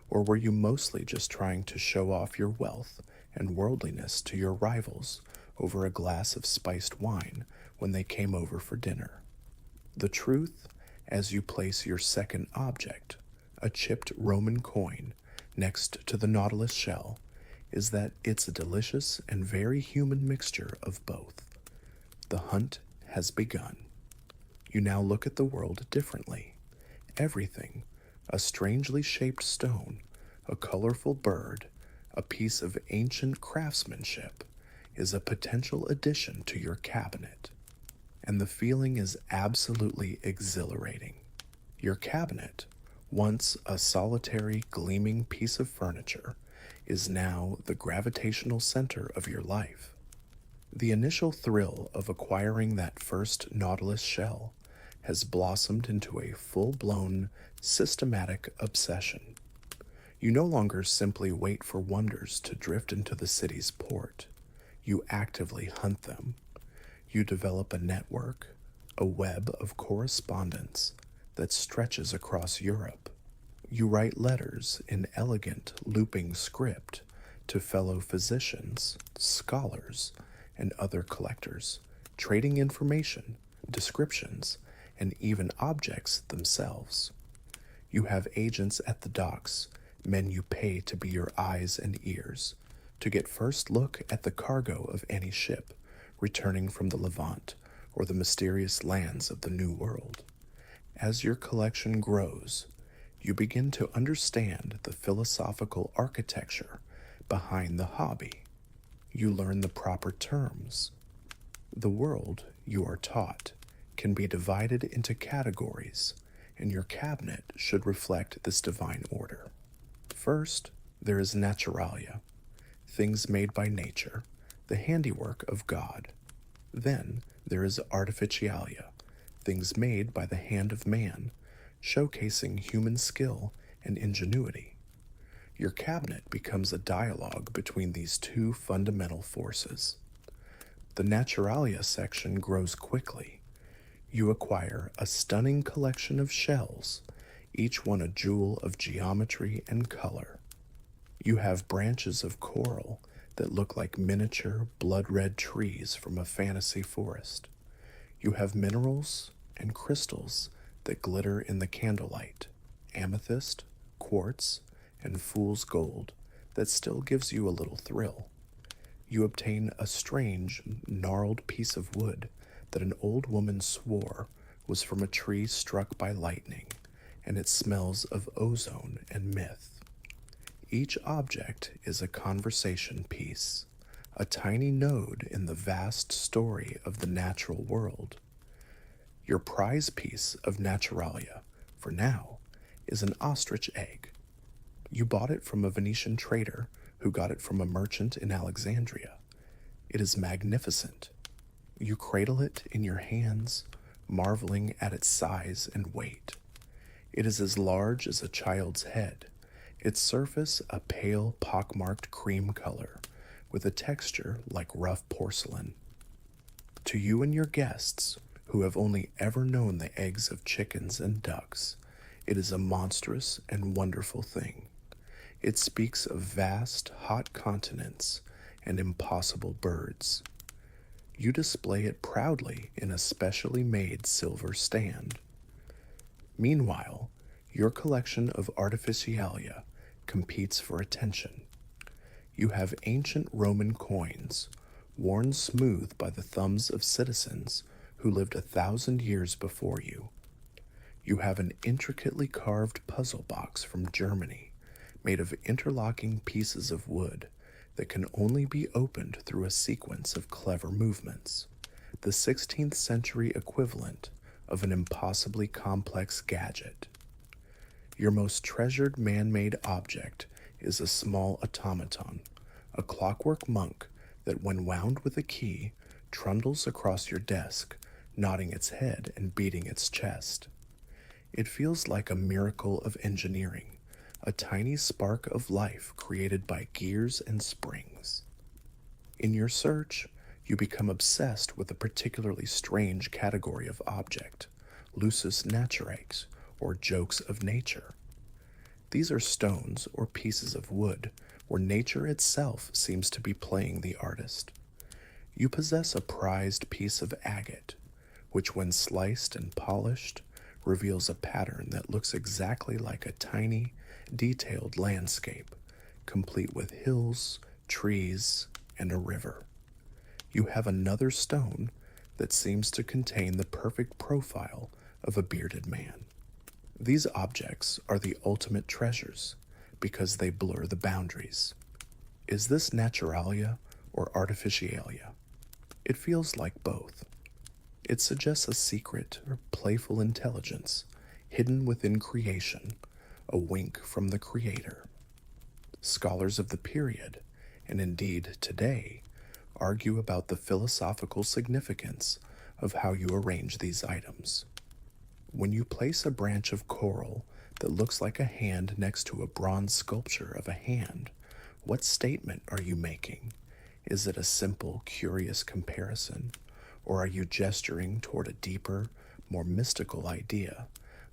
Or were you mostly just trying to show off your wealth and worldliness to your rivals over a glass of spiced wine when they came over for dinner? The truth, as you place your second object, a chipped Roman coin, next to the nautilus shell, is that it's a delicious and very human mixture of both. The hunt has begun. You now look at the world differently. Everything, a strangely shaped stone, a colorful bird, a piece of ancient craftsmanship, is a potential addition to your cabinet. And the feeling is absolutely exhilarating. Your cabinet, once a solitary, gleaming piece of furniture, is now the gravitational center of your life. The initial thrill of acquiring that first nautilus shell has blossomed into a full-blown, systematic obsession. You no longer simply wait for wonders to drift into the city's port. You actively hunt them. You develop a network, a web of correspondence that stretches across Europe. You write letters in elegant, looping script to fellow physicians, scholars, and other collectors, trading information, descriptions, and even objects themselves. You have agents at the docks, men you pay to be your eyes and ears, to get first look at the cargo of any ship returning from the Levant or the mysterious lands of the New World. As your collection grows, you begin to understand the philosophical architecture behind the hobby. You learn the proper terms. The world, you are taught, can be divided into categories, and your cabinet should reflect this divine order. First, there is naturalia, things made by nature, the handiwork of God. Then there is artificialia, things made by the hand of man, showcasing human skill and ingenuity. Your cabinet becomes a dialogue between these two fundamental forces. The naturalia section grows quickly. You acquire a stunning collection of shells, each one a jewel of geometry and color. You have branches of coral that look like miniature blood-red trees from a fantasy forest. You have minerals and crystals that glitter in the candlelight, amethyst, quartz, and fool's gold that still gives you a little thrill. You obtain a strange, gnarled piece of wood that an old woman swore was from a tree struck by lightning, and it smells of ozone and myth. Each object is a conversation piece, a tiny node in the vast story of the natural world. Your prize piece of naturalia, for now, is an ostrich egg. You bought it from a Venetian trader who got it from a merchant in Alexandria. It is magnificent. You cradle it in your hands, marveling at its size and weight. It is as large as a child's head, its surface a pale, pockmarked cream color, with a texture like rough porcelain. To you and your guests, who have only ever known the eggs of chickens and ducks, it is a monstrous and wonderful thing. It speaks of vast, hot continents and impossible birds. You display it proudly in a specially made silver stand. Meanwhile, your collection of artificialia competes for attention. You have ancient Roman coins, worn smooth by the thumbs of citizens who lived 1,000 years before you. You have an intricately carved puzzle box from Germany, made of interlocking pieces of wood that can only be opened through a sequence of clever movements, the 16th century equivalent of an impossibly complex gadget. Your most treasured man-made object is a small automaton, a clockwork monk that, when wound with a key, trundles across your desk, nodding its head and beating its chest. It feels like a miracle of engineering, a tiny spark of life created by gears and springs. In your search, you become obsessed with a particularly strange category of object, lusus naturae, or jokes of nature. These are stones or pieces of wood where nature itself seems to be playing the artist. You possess a prized piece of agate, which, when sliced and polished, reveals a pattern that looks exactly like a tiny, detailed landscape, complete with hills, trees, and a river. You have another stone that seems to contain the perfect profile of a bearded man. These objects are the ultimate treasures because they blur the boundaries. Is this naturalia or artificialia? It feels like both. It suggests a secret or playful intelligence hidden within creation, a wink from the Creator. Scholars of the period, and indeed today, argue about the philosophical significance of how you arrange these items. When you place a branch of coral that looks like a hand next to a bronze sculpture of a hand, what statement are you making? Is it a simple, curious comparison, or are you gesturing toward a deeper, more mystical idea,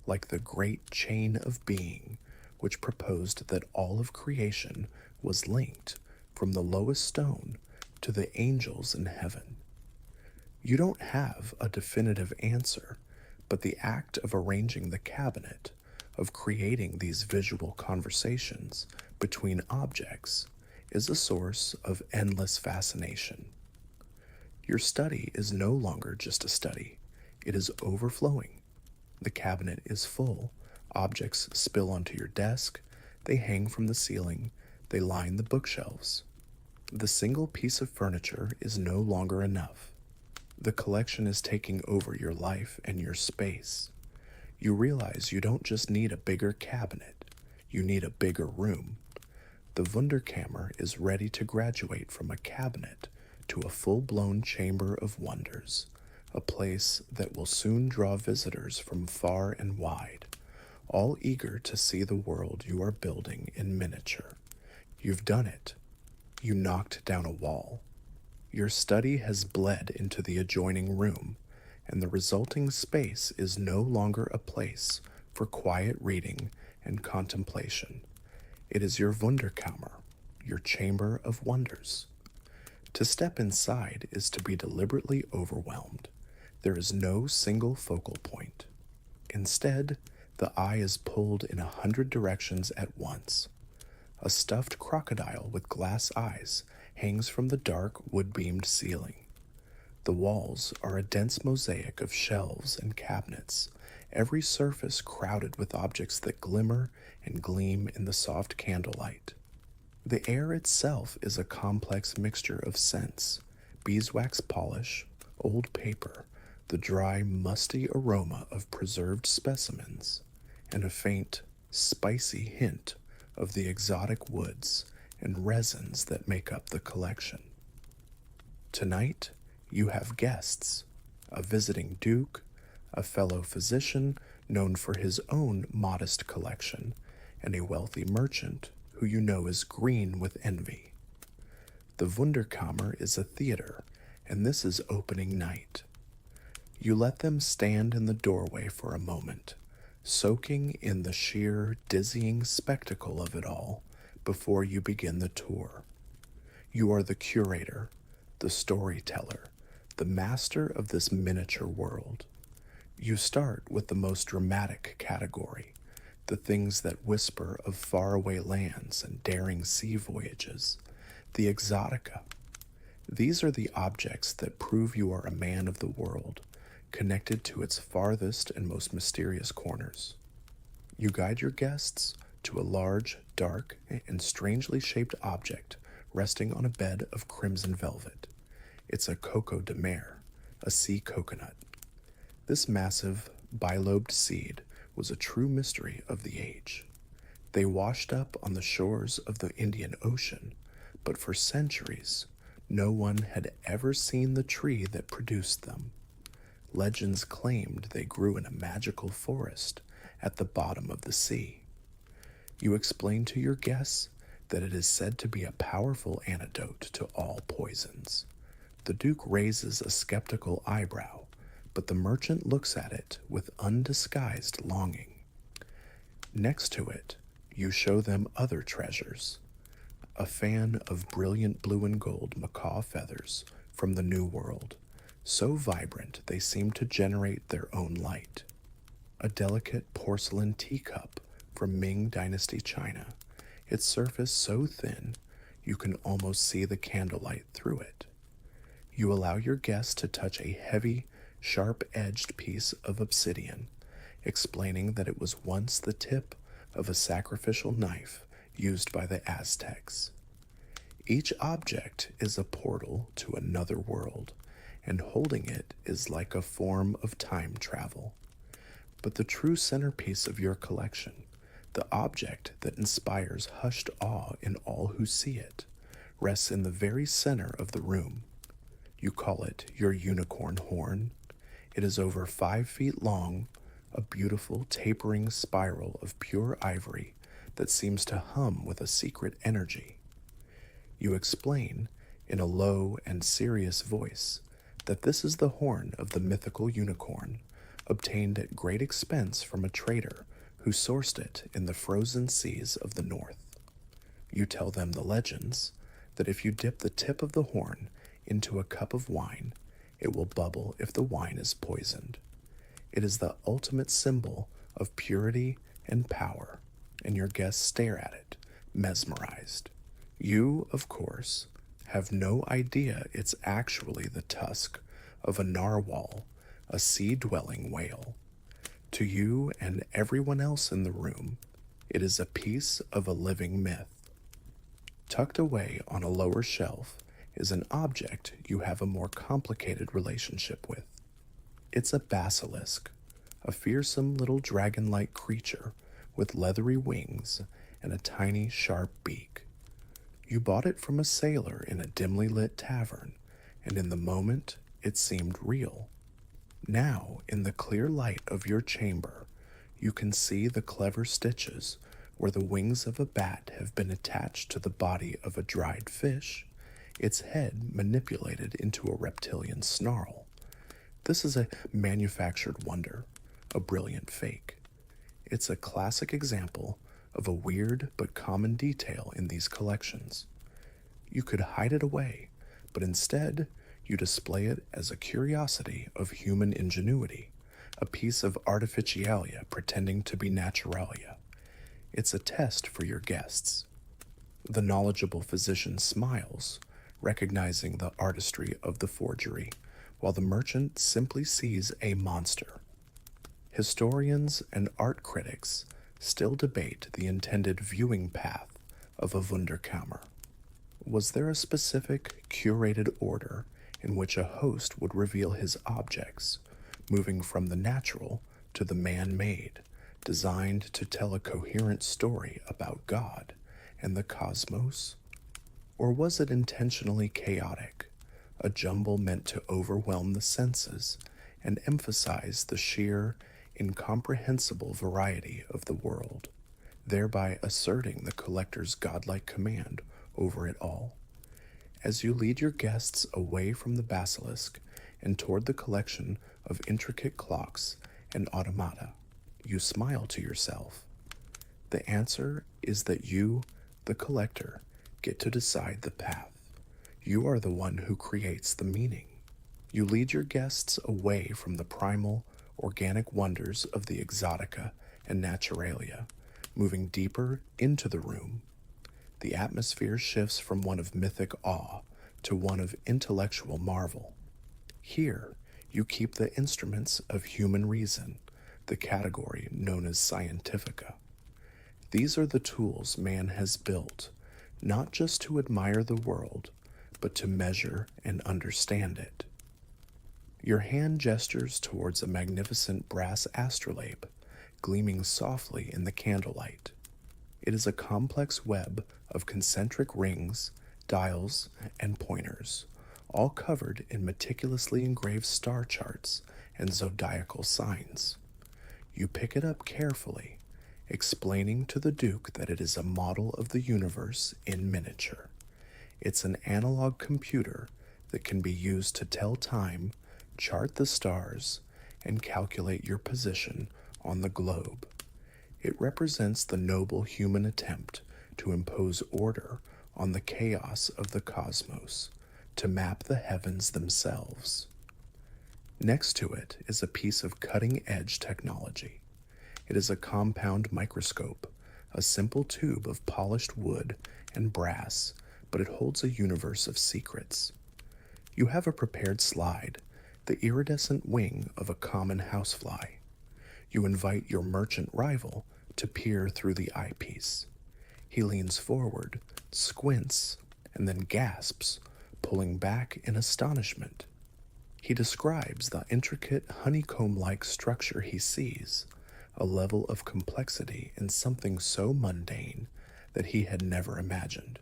like the great chain of being, which proposed that all of creation was linked from the lowest stone to the angels in heaven? You don't have a definitive answer, but the act of arranging the cabinet, of creating these visual conversations between objects, is a source of endless fascination. Your study is no longer just a study, it is overflowing. The cabinet is full, objects spill onto your desk, they hang from the ceiling, they line the bookshelves. The single piece of furniture is no longer enough. The collection is taking over your life and your space. You realize you don't just need a bigger cabinet, you need a bigger room. The Wunderkammer is ready to graduate from a cabinet to a full-blown chamber of wonders, a place that will soon draw visitors from far and wide, all eager to see the world you are building in miniature. You've done it. You knocked down a wall. Your study has bled into the adjoining room, and the resulting space is no longer a place for quiet reading and contemplation. It is your Wunderkammer, your chamber of wonders. To step inside is to be deliberately overwhelmed. There is no single focal point. Instead, the eye is pulled in 100 directions at once. A stuffed crocodile with glass eyes hangs from the dark wood-beamed ceiling. The walls are a dense mosaic of shelves and cabinets, every surface crowded with objects that glimmer and gleam in the soft candlelight. The air itself is a complex mixture of scents, beeswax polish, old paper, the dry, musty aroma of preserved specimens, and a faint, spicy hint of the exotic woods and resins that make up the collection. Tonight, you have guests, a visiting duke, a fellow physician known for his own modest collection, and a wealthy merchant who you know is green with envy. The Wunderkammer is a theater, and this is opening night. You let them stand in the doorway for a moment, soaking in the sheer, dizzying spectacle of it all before you begin the tour. You are the curator, the storyteller, the master of this miniature world. You start with the most dramatic category, the things that whisper of faraway lands and daring sea voyages, the exotica. These are the objects that prove you are a man of the world, connected to its farthest and most mysterious corners. You guide your guests to a large, dark, and strangely shaped object resting on a bed of crimson velvet. It's a coco de mer, a sea coconut. This massive, bilobed seed was a true mystery of the age. They washed up on the shores of the Indian Ocean, but for centuries, no one had ever seen the tree that produced them. Legends claimed they grew in a magical forest at the bottom of the sea. You explain to your guests that it is said to be a powerful antidote to all poisons. The Duke raises a skeptical eyebrow, but the merchant looks at it with undisguised longing. Next to it, you show them other treasures. A fan of brilliant blue and gold macaw feathers from the New World, so vibrant they seem to generate their own light. A delicate porcelain teacup from Ming Dynasty China, its surface so thin you can almost see the candlelight through it. You allow your guests to touch a heavy, sharp-edged piece of obsidian, explaining that it was once the tip of a sacrificial knife used by the Aztecs. Each object is a portal to another world, and holding it is like a form of time travel. But the true centerpiece of your collection, the object that inspires hushed awe in all who see it, rests in the very center of the room. You call it your unicorn horn. It is over 5 feet long, a beautiful tapering spiral of pure ivory that seems to hum with a secret energy. You explain, in a low and serious voice, that this is the horn of the mythical unicorn, obtained at great expense from a trader who sourced it in the frozen seas of the north. You tell them the legends, that if you dip the tip of the horn into a cup of wine, it will bubble if the wine is poisoned. It is the ultimate symbol of purity and power, and your guests stare at it, mesmerized. You, of course, have no idea it's actually the tusk of a narwhal, a sea-dwelling whale. To you and everyone else in the room, it is a piece of a living myth. Tucked away on a lower shelf is an object you have a more complicated relationship with. It's a basilisk, a fearsome little dragon-like creature with leathery wings and a tiny, sharp beak. You bought it from a sailor in a dimly lit tavern, and in the moment it seemed real. Now, in the clear light of your chamber, you can see the clever stitches where the wings of a bat have been attached to the body of a dried fish, its head manipulated into a reptilian snarl. This is a manufactured wonder, a brilliant fake. It's a classic example of a weird but common detail in these collections. You could hide it away, but instead you display it as a curiosity of human ingenuity, a piece of artificialia pretending to be naturalia. It's a test for your guests. The knowledgeable physician smiles, recognizing the artistry of the forgery, while the merchant simply sees a monster. Historians and art critics still debate the intended viewing path of a Wunderkammer. Was there a specific, curated order in which a host would reveal his objects, moving from the natural to the man-made, designed to tell a coherent story about God and the cosmos? Or was it intentionally chaotic, a jumble meant to overwhelm the senses and emphasize the sheer, incomprehensible variety of the world, thereby asserting the collector's godlike command over it all? As you lead your guests away from the basilisk and toward the collection of intricate clocks and automata, you smile to yourself. The answer is that you, the collector, get to decide the path. You are the one who creates the meaning. You lead your guests away from the primal, organic wonders of the exotica and naturalia, moving deeper into the room. The atmosphere shifts from one of mythic awe to one of intellectual marvel. Here, you keep the instruments of human reason, the category known as scientifica. These are the tools man has built, not just to admire the world, but to measure and understand it. Your hand gestures towards a magnificent brass astrolabe, gleaming softly in the candlelight. It is a complex web of concentric rings, dials, and pointers, all covered in meticulously engraved star charts and zodiacal signs. You pick it up carefully, explaining to the Duke that it is a model of the universe in miniature. It's an analog computer that can be used to tell time, chart the stars, and calculate your position on the globe. It represents the noble human attempt to impose order on the chaos of the cosmos, to map the heavens themselves. Next to it is a piece of cutting-edge technology. It is a compound microscope, a simple tube of polished wood and brass, but it holds a universe of secrets. You have a prepared slide, the iridescent wing of a common housefly. You invite your merchant rival to peer through the eyepiece. He leans forward, squints, and then gasps, pulling back in astonishment. He describes the intricate honeycomb-like structure he sees, a level of complexity in something so mundane that he had never imagined.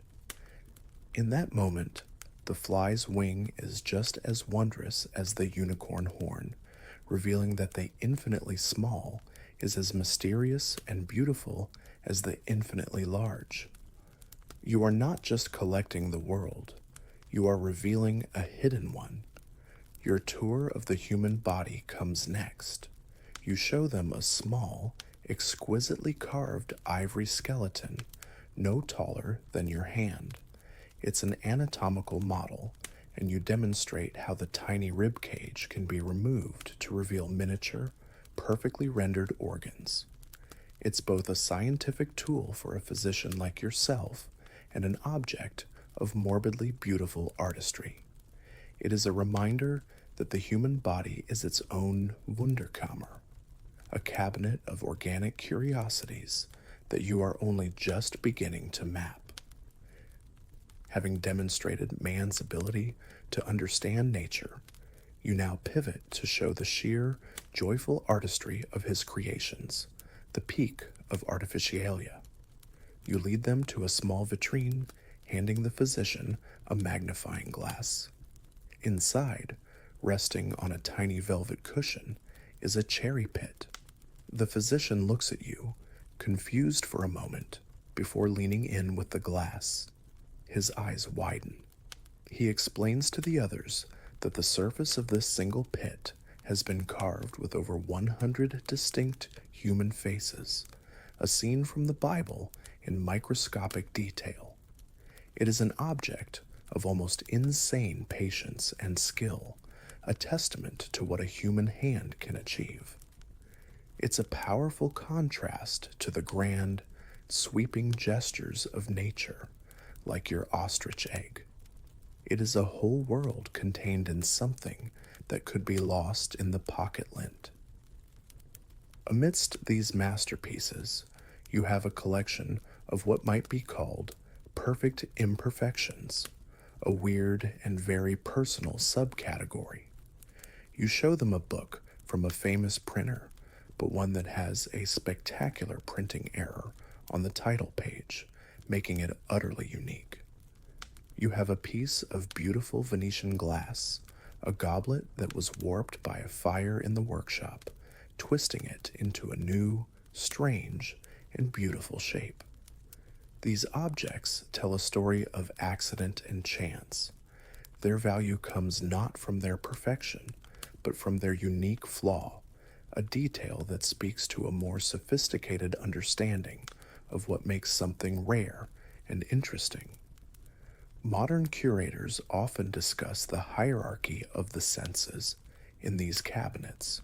In that moment, the fly's wing is just as wondrous as the unicorn horn, revealing that the infinitely small is as mysterious and beautiful as the infinitely large. You are not just collecting the world, you are revealing a hidden one. Your tour of the human body comes next. You show them a small, exquisitely carved ivory skeleton, no taller than your hand. It's an anatomical model, and you demonstrate how the tiny rib cage can be removed to reveal miniature, perfectly rendered organs. It's both a scientific tool for a physician like yourself and an object of morbidly beautiful artistry. It is a reminder that the human body is its own Wunderkammer, a cabinet of organic curiosities that you are only just beginning to map. Having demonstrated man's ability to understand nature, you now pivot to show the sheer, joyful artistry of his creations, the peak of artificialia. You lead them to a small vitrine, handing the physician a magnifying glass. Inside, resting on a tiny velvet cushion, is a cherry pit. The physician looks at you, confused for a moment, before leaning in with the glass. His eyes widen. He explains to the others that the surface of this single pit has been carved with over 100 distinct human faces, a scene from the Bible in microscopic detail. It is an object of almost insane patience and skill, a testament to what a human hand can achieve. It's a powerful contrast to the grand, sweeping gestures of nature, like your ostrich egg. It is a whole world contained in something that could be lost in the pocket lint. Amidst these masterpieces, you have a collection of what might be called perfect imperfections, a weird and very personal subcategory. You show them a book from a famous printer, but one that has a spectacular printing error on the title page, making it utterly unique. You have a piece of beautiful Venetian glass, a goblet that was warped by a fire in the workshop, twisting it into a new, strange, and beautiful shape. These objects tell a story of accident and chance. Their value comes not from their perfection, but from their unique flaw, a detail that speaks to a more sophisticated understanding of what makes something rare and interesting. Modern curators often discuss the hierarchy of the senses in these cabinets.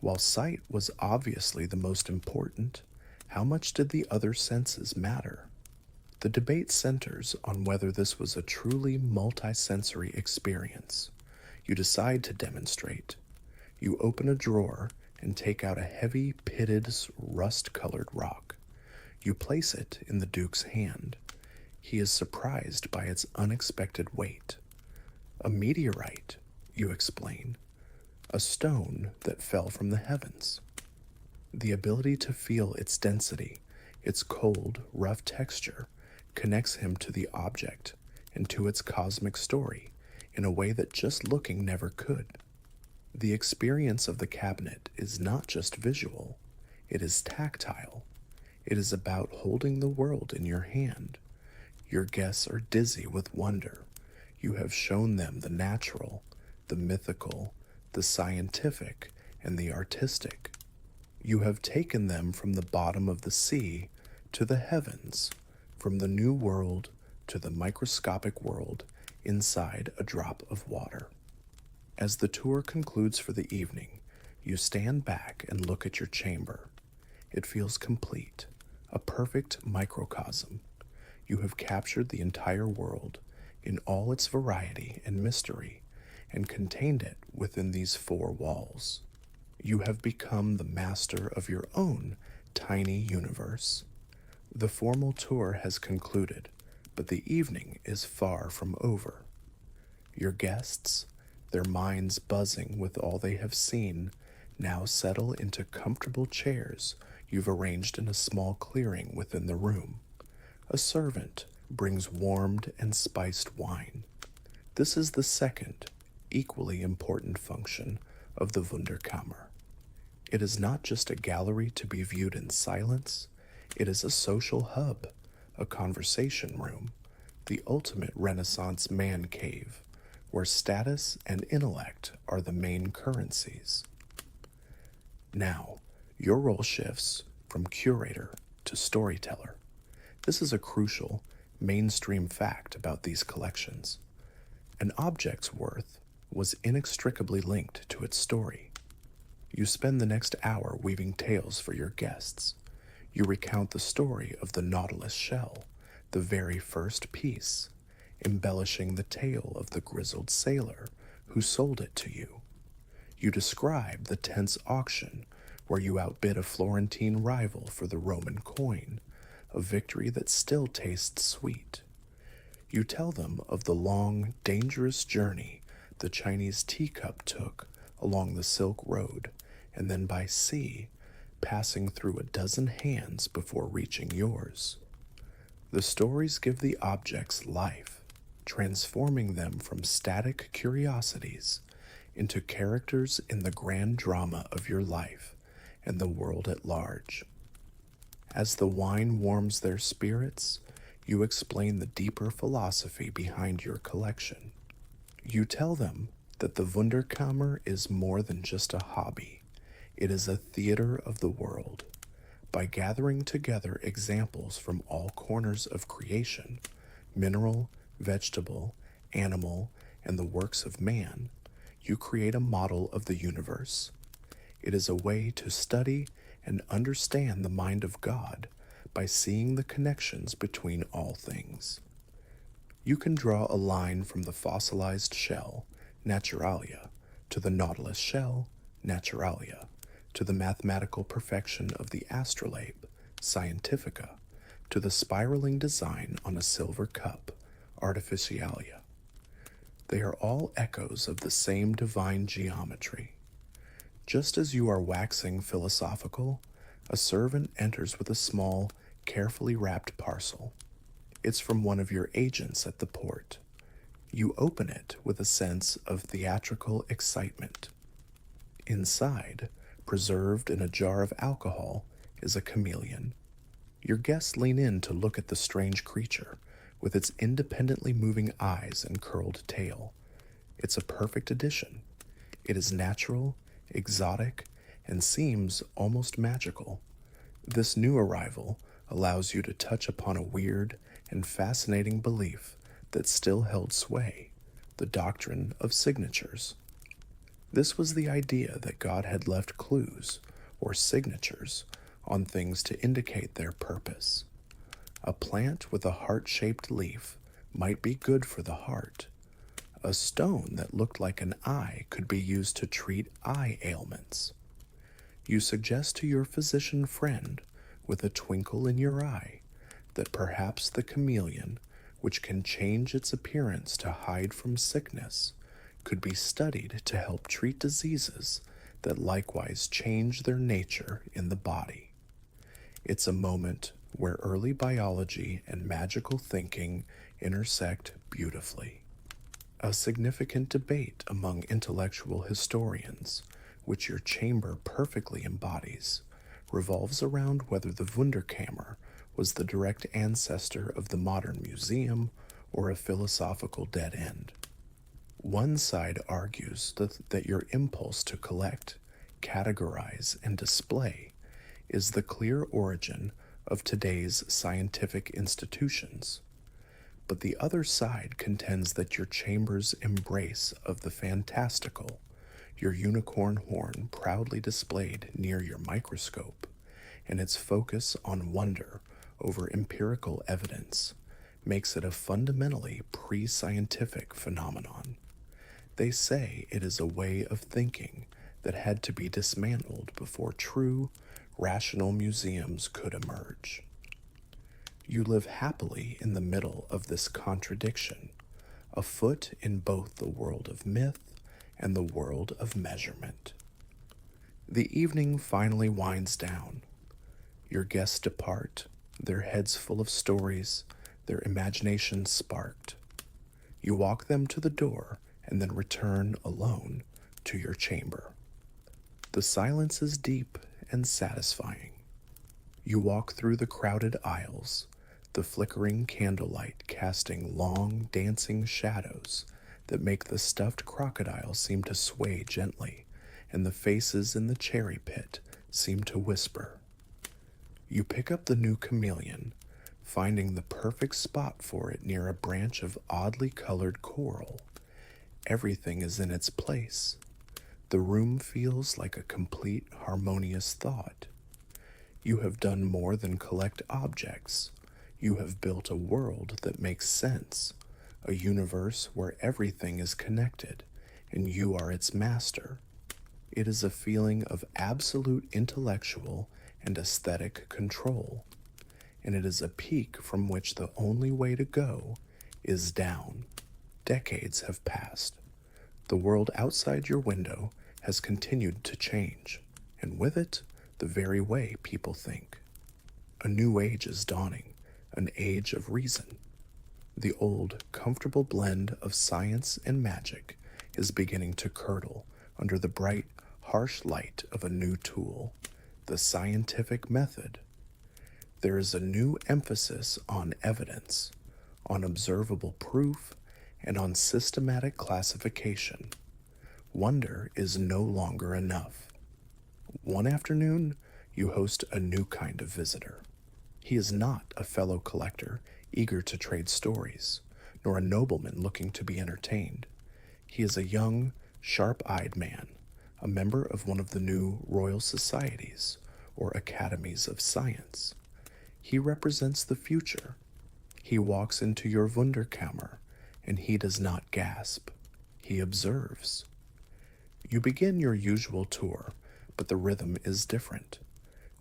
While sight was obviously the most important, how much did the other senses matter? The debate centers on whether this was a truly multisensory experience. You decide to demonstrate. You open a drawer and take out a heavy, pitted, rust-colored rock. You place it in the Duke's hand. He is surprised by its unexpected weight. A meteorite, you explain. A stone that fell from the heavens. The ability to feel its density, its cold, rough texture, connects him to the object and to its cosmic story in a way that just looking never could. The experience of the cabinet is not just visual, it is tactile. It is about holding the world in your hand. Your guests are dizzy with wonder. You have shown them the natural, the mythical, the scientific, and the artistic. You have taken them from the bottom of the sea to the heavens, from the new world to the microscopic world inside a drop of water. As the tour concludes for the evening, you stand back and look at your chamber. It feels complete, a perfect microcosm. You have captured the entire world in all its variety and mystery and contained it within these four walls. You have become the master of your own tiny universe. The formal tour has concluded, but the evening is far from over. Your guests, their minds buzzing with all they have seen, now settle into comfortable chairs you've arranged in a small clearing within the room. A servant brings warmed and spiced wine. This is the second, equally important function of the Wunderkammer. It is not just a gallery to be viewed in silence, it is a social hub, a conversation room, the ultimate Renaissance man cave, where status and intellect are the main currencies. Now, your role shifts from curator to storyteller. This is a crucial, mainstream fact about these collections. An object's worth was inextricably linked to its story. You spend the next hour weaving tales for your guests. You recount the story of the Nautilus shell, the very first piece, embellishing the tale of the grizzled sailor who sold it to you. You describe the tense auction where you outbid a Florentine rival for the Roman coin, a victory that still tastes sweet. You tell them of the long, dangerous journey the Chinese teacup took along the Silk Road and then by sea, passing through a dozen hands before reaching yours. The stories give the objects life, transforming them from static curiosities into characters in the grand drama of your life and the world at large. As the wine warms their spirits, you explain the deeper philosophy behind your collection. You tell them that the Wunderkammer is more than just a hobby. It is a theater of the world. By gathering together examples from all corners of creation, mineral, vegetable, animal, and the works of man, you create a model of the universe. It is a way to study and understand the mind of God by seeing the connections between all things. You can draw a line from the fossilized shell, Naturalia, to the Nautilus shell, Naturalia, to the mathematical perfection of the astrolabe, Scientifica, to the spiraling design on a silver cup, Artificialia. They are all echoes of the same divine geometry. Just as you are waxing philosophical, a servant enters with a small, carefully wrapped parcel. It's from one of your agents at the port. You open it with a sense of theatrical excitement. Inside, preserved in a jar of alcohol, is a chameleon. Your guests lean in to look at the strange creature with its independently moving eyes and curled tail. It's a perfect addition. It is natural, exotic, and seems almost magical. This new arrival allows you to touch upon a weird and fascinating belief that still held sway, the doctrine of signatures. This was the idea that God had left clues, or signatures, on things to indicate their purpose. A plant with a heart-shaped leaf might be good for the heart. A stone that looked like an eye could be used to treat eye ailments. You suggest to your physician friend, with a twinkle in your eye, that perhaps the chameleon, which can change its appearance to hide from sickness, could be studied to help treat diseases that likewise change their nature in the body. It's a moment where early biology and magical thinking intersect beautifully. A significant debate among intellectual historians, which your chamber perfectly embodies, revolves around whether the Wunderkammer was the direct ancestor of the modern museum or a philosophical dead end. One side argues that your impulse to collect, categorize, and display is the clear origin of today's scientific institutions, but the other side contends that your chamber's embrace of the fantastical, your unicorn horn proudly displayed near your microscope, and its focus on wonder over empirical evidence, makes it a fundamentally pre-scientific phenomenon. They say it is a way of thinking that had to be dismantled before true, rational museums could emerge. You live happily in the middle of this contradiction, afoot in both the world of myth and the world of measurement. The evening finally winds down. Your guests depart, their heads full of stories, their imaginations sparked. You walk them to the door and then return alone to your chamber. The silence is deep and satisfying. You walk through the crowded aisles, the flickering candlelight casting long, dancing shadows that make the stuffed crocodile seem to sway gently, and the faces in the cherry pit seem to whisper. You pick up the new chameleon, finding the perfect spot for it near a branch of oddly colored coral. Everything is in its place. The room feels like a complete, harmonious thought. You have done more than collect objects. You have built a world that makes sense, a universe where everything is connected, and you are its master. It is a feeling of absolute intellectual and aesthetic control, and it is a peak from which the only way to go is down. Decades have passed. The world outside your window has continued to change, and with it, the very way people think. A new age is dawning, an age of reason. The old, comfortable blend of science and magic is beginning to curdle under the bright, harsh light of a new tool, the scientific method. There is a new emphasis on evidence, on observable proof, and on systematic classification. Wonder is no longer enough. One afternoon, you host a new kind of visitor. He is not a fellow collector eager to trade stories, nor a nobleman looking to be entertained. He is a young, sharp-eyed man, a member of one of the new Royal Societies or Academies of Science. He represents the future. He walks into your Wunderkammer, and he does not gasp. He observes. You begin your usual tour, but the rhythm is different.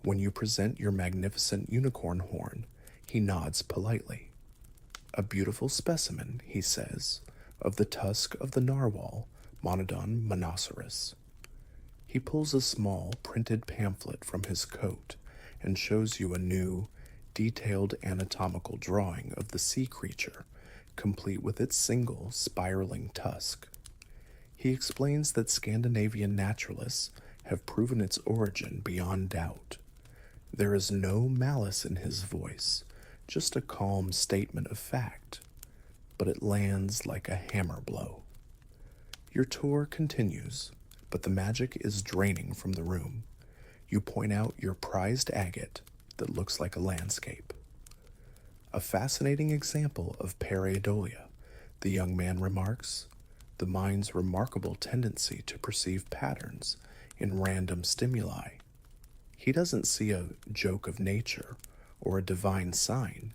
When you present your magnificent unicorn horn, he nods politely. A beautiful specimen, he says, of the tusk of the narwhal, Monodon monoceros. He pulls a small printed pamphlet from his coat and shows you a new, detailed anatomical drawing of the sea creature, complete with its single spiraling tusk. He explains that Scandinavian naturalists have proven its origin beyond doubt. There is no malice in his voice, just a calm statement of fact, but it lands like a hammer blow. Your tour continues, but the magic is draining from the room. You point out your prized agate that looks like a landscape. A fascinating example of pareidolia, the young man remarks, the mind's remarkable tendency to perceive patterns in random stimuli. He doesn't see a joke of nature or a divine sign.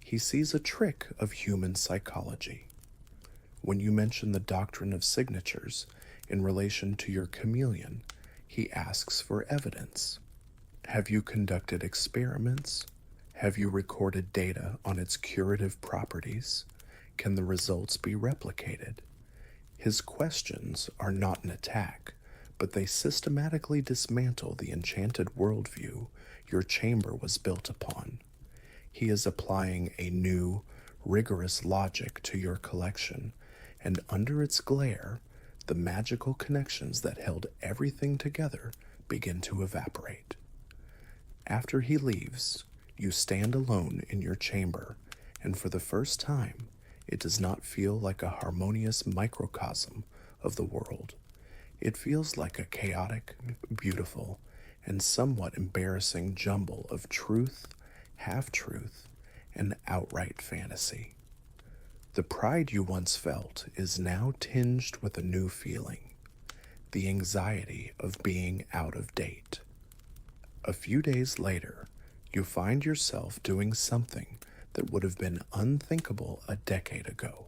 He sees a trick of human psychology. When you mention the doctrine of signatures in relation to your chameleon, he asks for evidence. Have you conducted experiments? Have you recorded data on its curative properties? Can the results be replicated? His questions are not an attack, but they systematically dismantle the enchanted worldview your chamber was built upon. He is applying a new, rigorous logic to your collection, and under its glare, the magical connections that held everything together begin to evaporate. After he leaves, you stand alone in your chamber, and for the first time, it does not feel like a harmonious microcosm of the world. It feels like a chaotic, beautiful, and somewhat embarrassing jumble of truth, half-truth, and outright fantasy. The pride you once felt is now tinged with a new feeling, the anxiety of being out of date. A few days later, you find yourself doing something that would have been unthinkable a decade ago.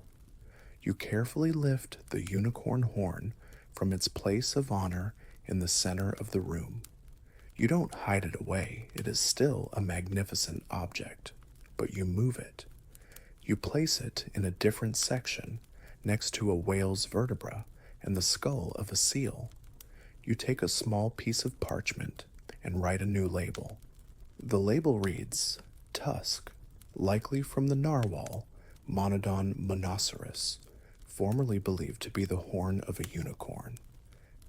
You carefully lift the unicorn horn from its place of honor in the center of the room. You don't hide it away, it is still a magnificent object, but you move it. You place it in a different section next to a whale's vertebra and the skull of a seal. You take a small piece of parchment and write a new label. The label reads, Tusk, likely from the narwhal, Monodon monoceros, formerly believed to be the horn of a unicorn.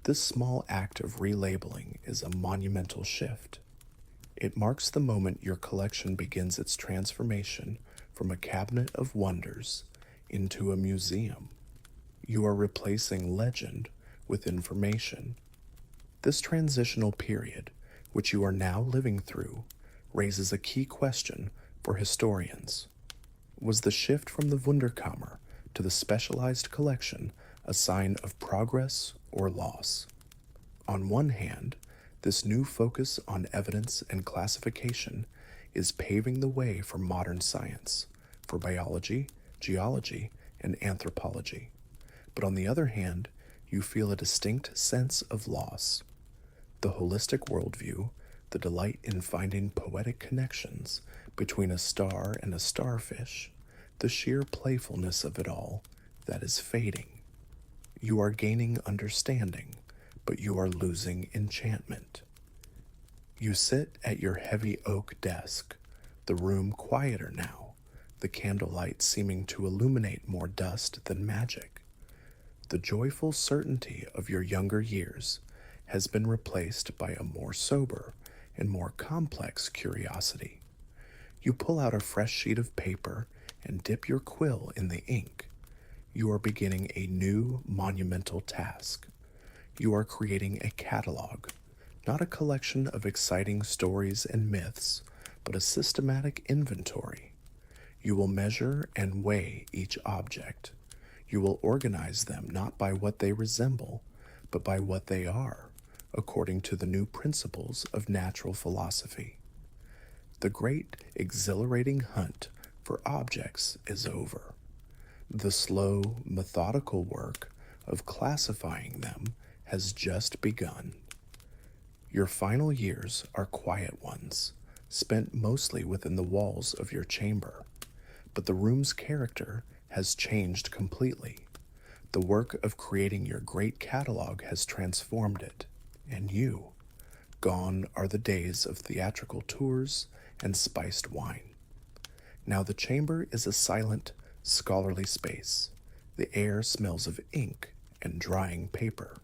This small act of relabeling is a monumental shift. It marks the moment your collection begins its transformation from a cabinet of wonders into a museum. You are replacing legend with information. This transitional period, which you are now living through, raises a key question for historians. Was the shift from the Wunderkammer to the specialized collection a sign of progress or loss? On one hand, this new focus on evidence and classification is paving the way for modern science, for biology, geology, and anthropology. But on the other hand, you feel a distinct sense of loss. The holistic worldview, the delight in finding poetic connections between a star and a starfish, the sheer playfulness of it all, that is fading. You are gaining understanding, but you are losing enchantment. You sit at your heavy oak desk, the room quieter now, the candlelight seeming to illuminate more dust than magic. The joyful certainty of your younger years has been replaced by a more sober and more complex curiosity. You pull out a fresh sheet of paper and dip your quill in the ink. You are beginning a new monumental task. You are creating a catalog, not a collection of exciting stories and myths, but a systematic inventory. You will measure and weigh each object. You will organize them not by what they resemble, but by what they are, according to the new principles of natural philosophy. The great, exhilarating hunt for objects is over. The slow, methodical work of classifying them has just begun. Your final years are quiet ones, spent mostly within the walls of your chamber, but the room's character has changed completely. The work of creating your great catalog has transformed it, and you. Gone are the days of theatrical tours and spiced wine. Now the chamber is a silent, scholarly space. The air smells of ink and drying paper.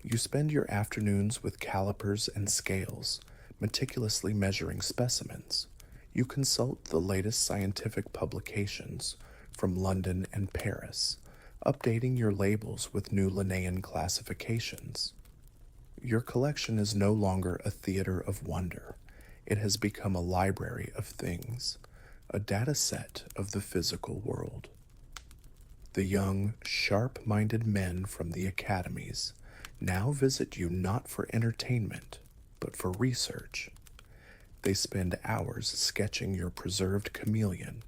You spend your afternoons with calipers and scales, meticulously measuring specimens. You consult the latest scientific publications from London and Paris, updating your labels with new Linnaean classifications. Your collection is no longer a theater of wonder. It has become a library of things, a data set of the physical world. The young, sharp-minded men from the academies now visit you not for entertainment, but for research. They spend hours sketching your preserved chameleon,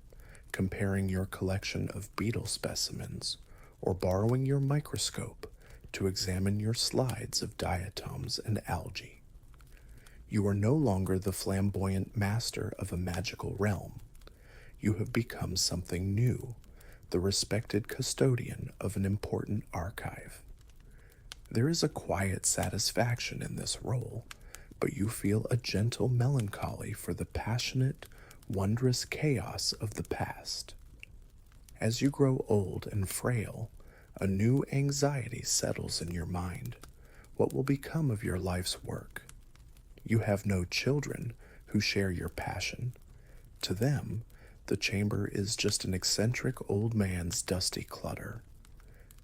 comparing your collection of beetle specimens, or borrowing your microscope to examine your slides of diatoms and algae. You are no longer the flamboyant master of a magical realm. You have become something new, the respected custodian of an important archive. There is a quiet satisfaction in this role, but you feel a gentle melancholy for the passionate, wondrous chaos of the past. As you grow old and frail, a new anxiety settles in your mind. What will become of your life's work? You have no children who share your passion. To them, the chamber is just an eccentric old man's dusty clutter.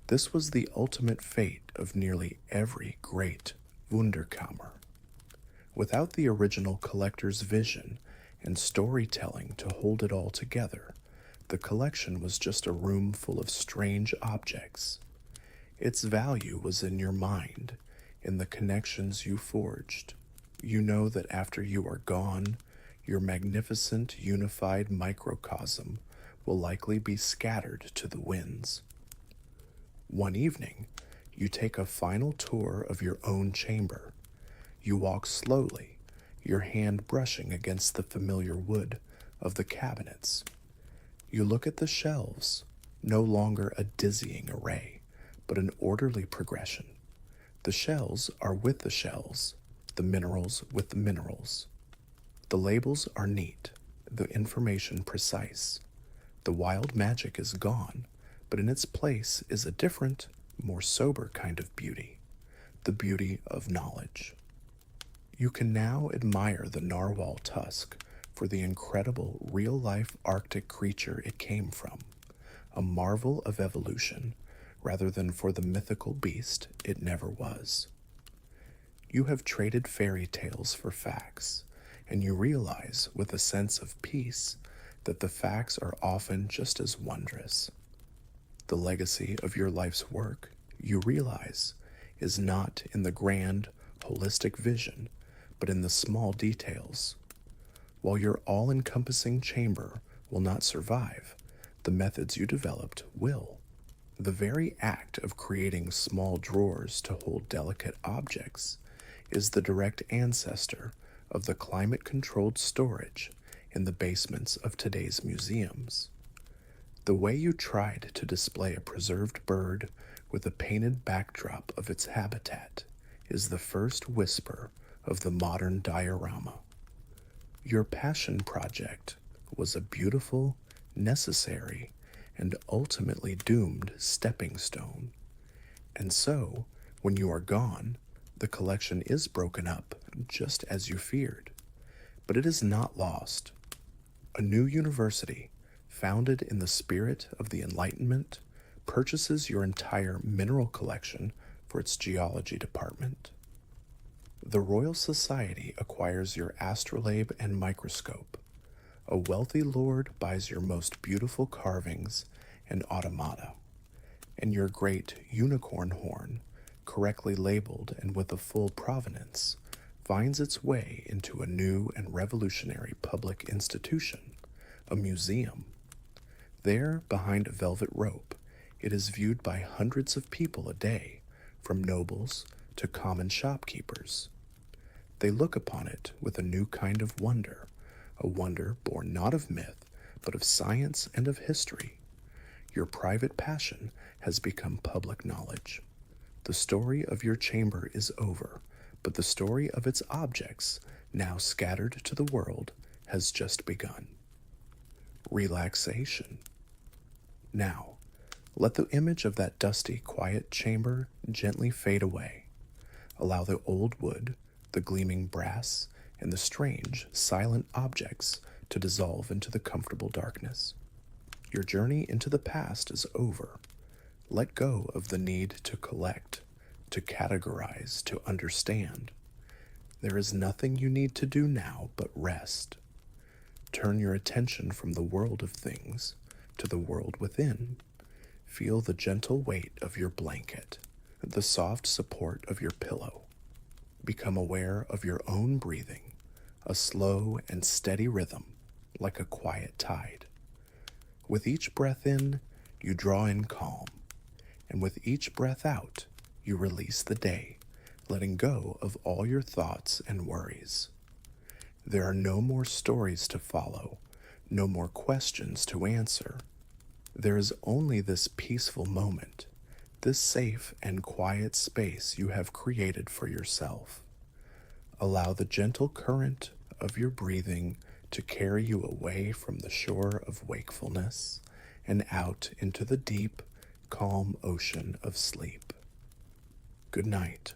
This was the ultimate fate of nearly every great Wunderkammer. Without the original collector's vision and storytelling to hold it all together, the collection was just a room full of strange objects. Its value was in your mind, in the connections you forged. You know that after you are gone, your magnificent unified microcosm will likely be scattered to the winds. One evening, you take a final tour of your own chamber. You walk slowly, your hand brushing against the familiar wood of the cabinets. You look at the shelves, no longer a dizzying array, but an orderly progression. The shells are with the shells, the minerals with the minerals. The labels are neat, the information precise. The wild magic is gone, but in its place is a different, more sober kind of beauty, the beauty of knowledge. You can now admire the narwhal tusk for the incredible real-life Arctic creature it came from, a marvel of evolution, rather than for the mythical beast it never was. You have traded fairy tales for facts, and you realize with a sense of peace that the facts are often just as wondrous. The legacy of your life's work, you realize, is not in the grand, holistic vision, but in the small details. While your all-encompassing chamber will not survive, the methods you developed will. The very act of creating small drawers to hold delicate objects is the direct ancestor of the climate-controlled storage in the basements of today's museums. The way you tried to display a preserved bird with a painted backdrop of its habitat is the first whisper of the modern diorama. Your passion project was a beautiful, necessary, and ultimately doomed stepping stone. And so, when you are gone, the collection is broken up just as you feared. But it is not lost. A new university, founded in the spirit of the Enlightenment, purchases your entire mineral collection for its geology department. The Royal Society acquires your astrolabe and microscope. A wealthy lord buys your most beautiful carvings and automata. And your great unicorn horn, correctly labeled and with a full provenance, finds its way into a new and revolutionary public institution, a museum. There, behind a velvet rope, it is viewed by hundreds of people a day, from nobles to common shopkeepers. They look upon it with a new kind of wonder, a wonder born not of myth, but of science and of history. Your private passion has become public knowledge. The story of your chamber is over, but the story of its objects, now scattered to the world, has just begun. Relaxation. Now, let the image of that dusty, quiet chamber gently fade away. Allow the old wood, the gleaming brass, and the strange, silent objects to dissolve into the comfortable darkness. Your journey into the past is over. Let go of the need to collect, to categorize, to understand. There is nothing you need to do now but rest. Turn your attention from the world of things to the world within. Feel the gentle weight of your blanket, the soft support of your pillow. Become aware of your own breathing, a slow and steady rhythm, like a quiet tide. With each breath in, you draw in calm, and with each breath out, you release the day, letting go of all your thoughts and worries. There are no more stories to follow, no more questions to answer. There is only this peaceful moment, this safe and quiet space you have created for yourself. Allow the gentle current of your breathing to carry you away from the shore of wakefulness and out into the deep, calm ocean of sleep. Good night.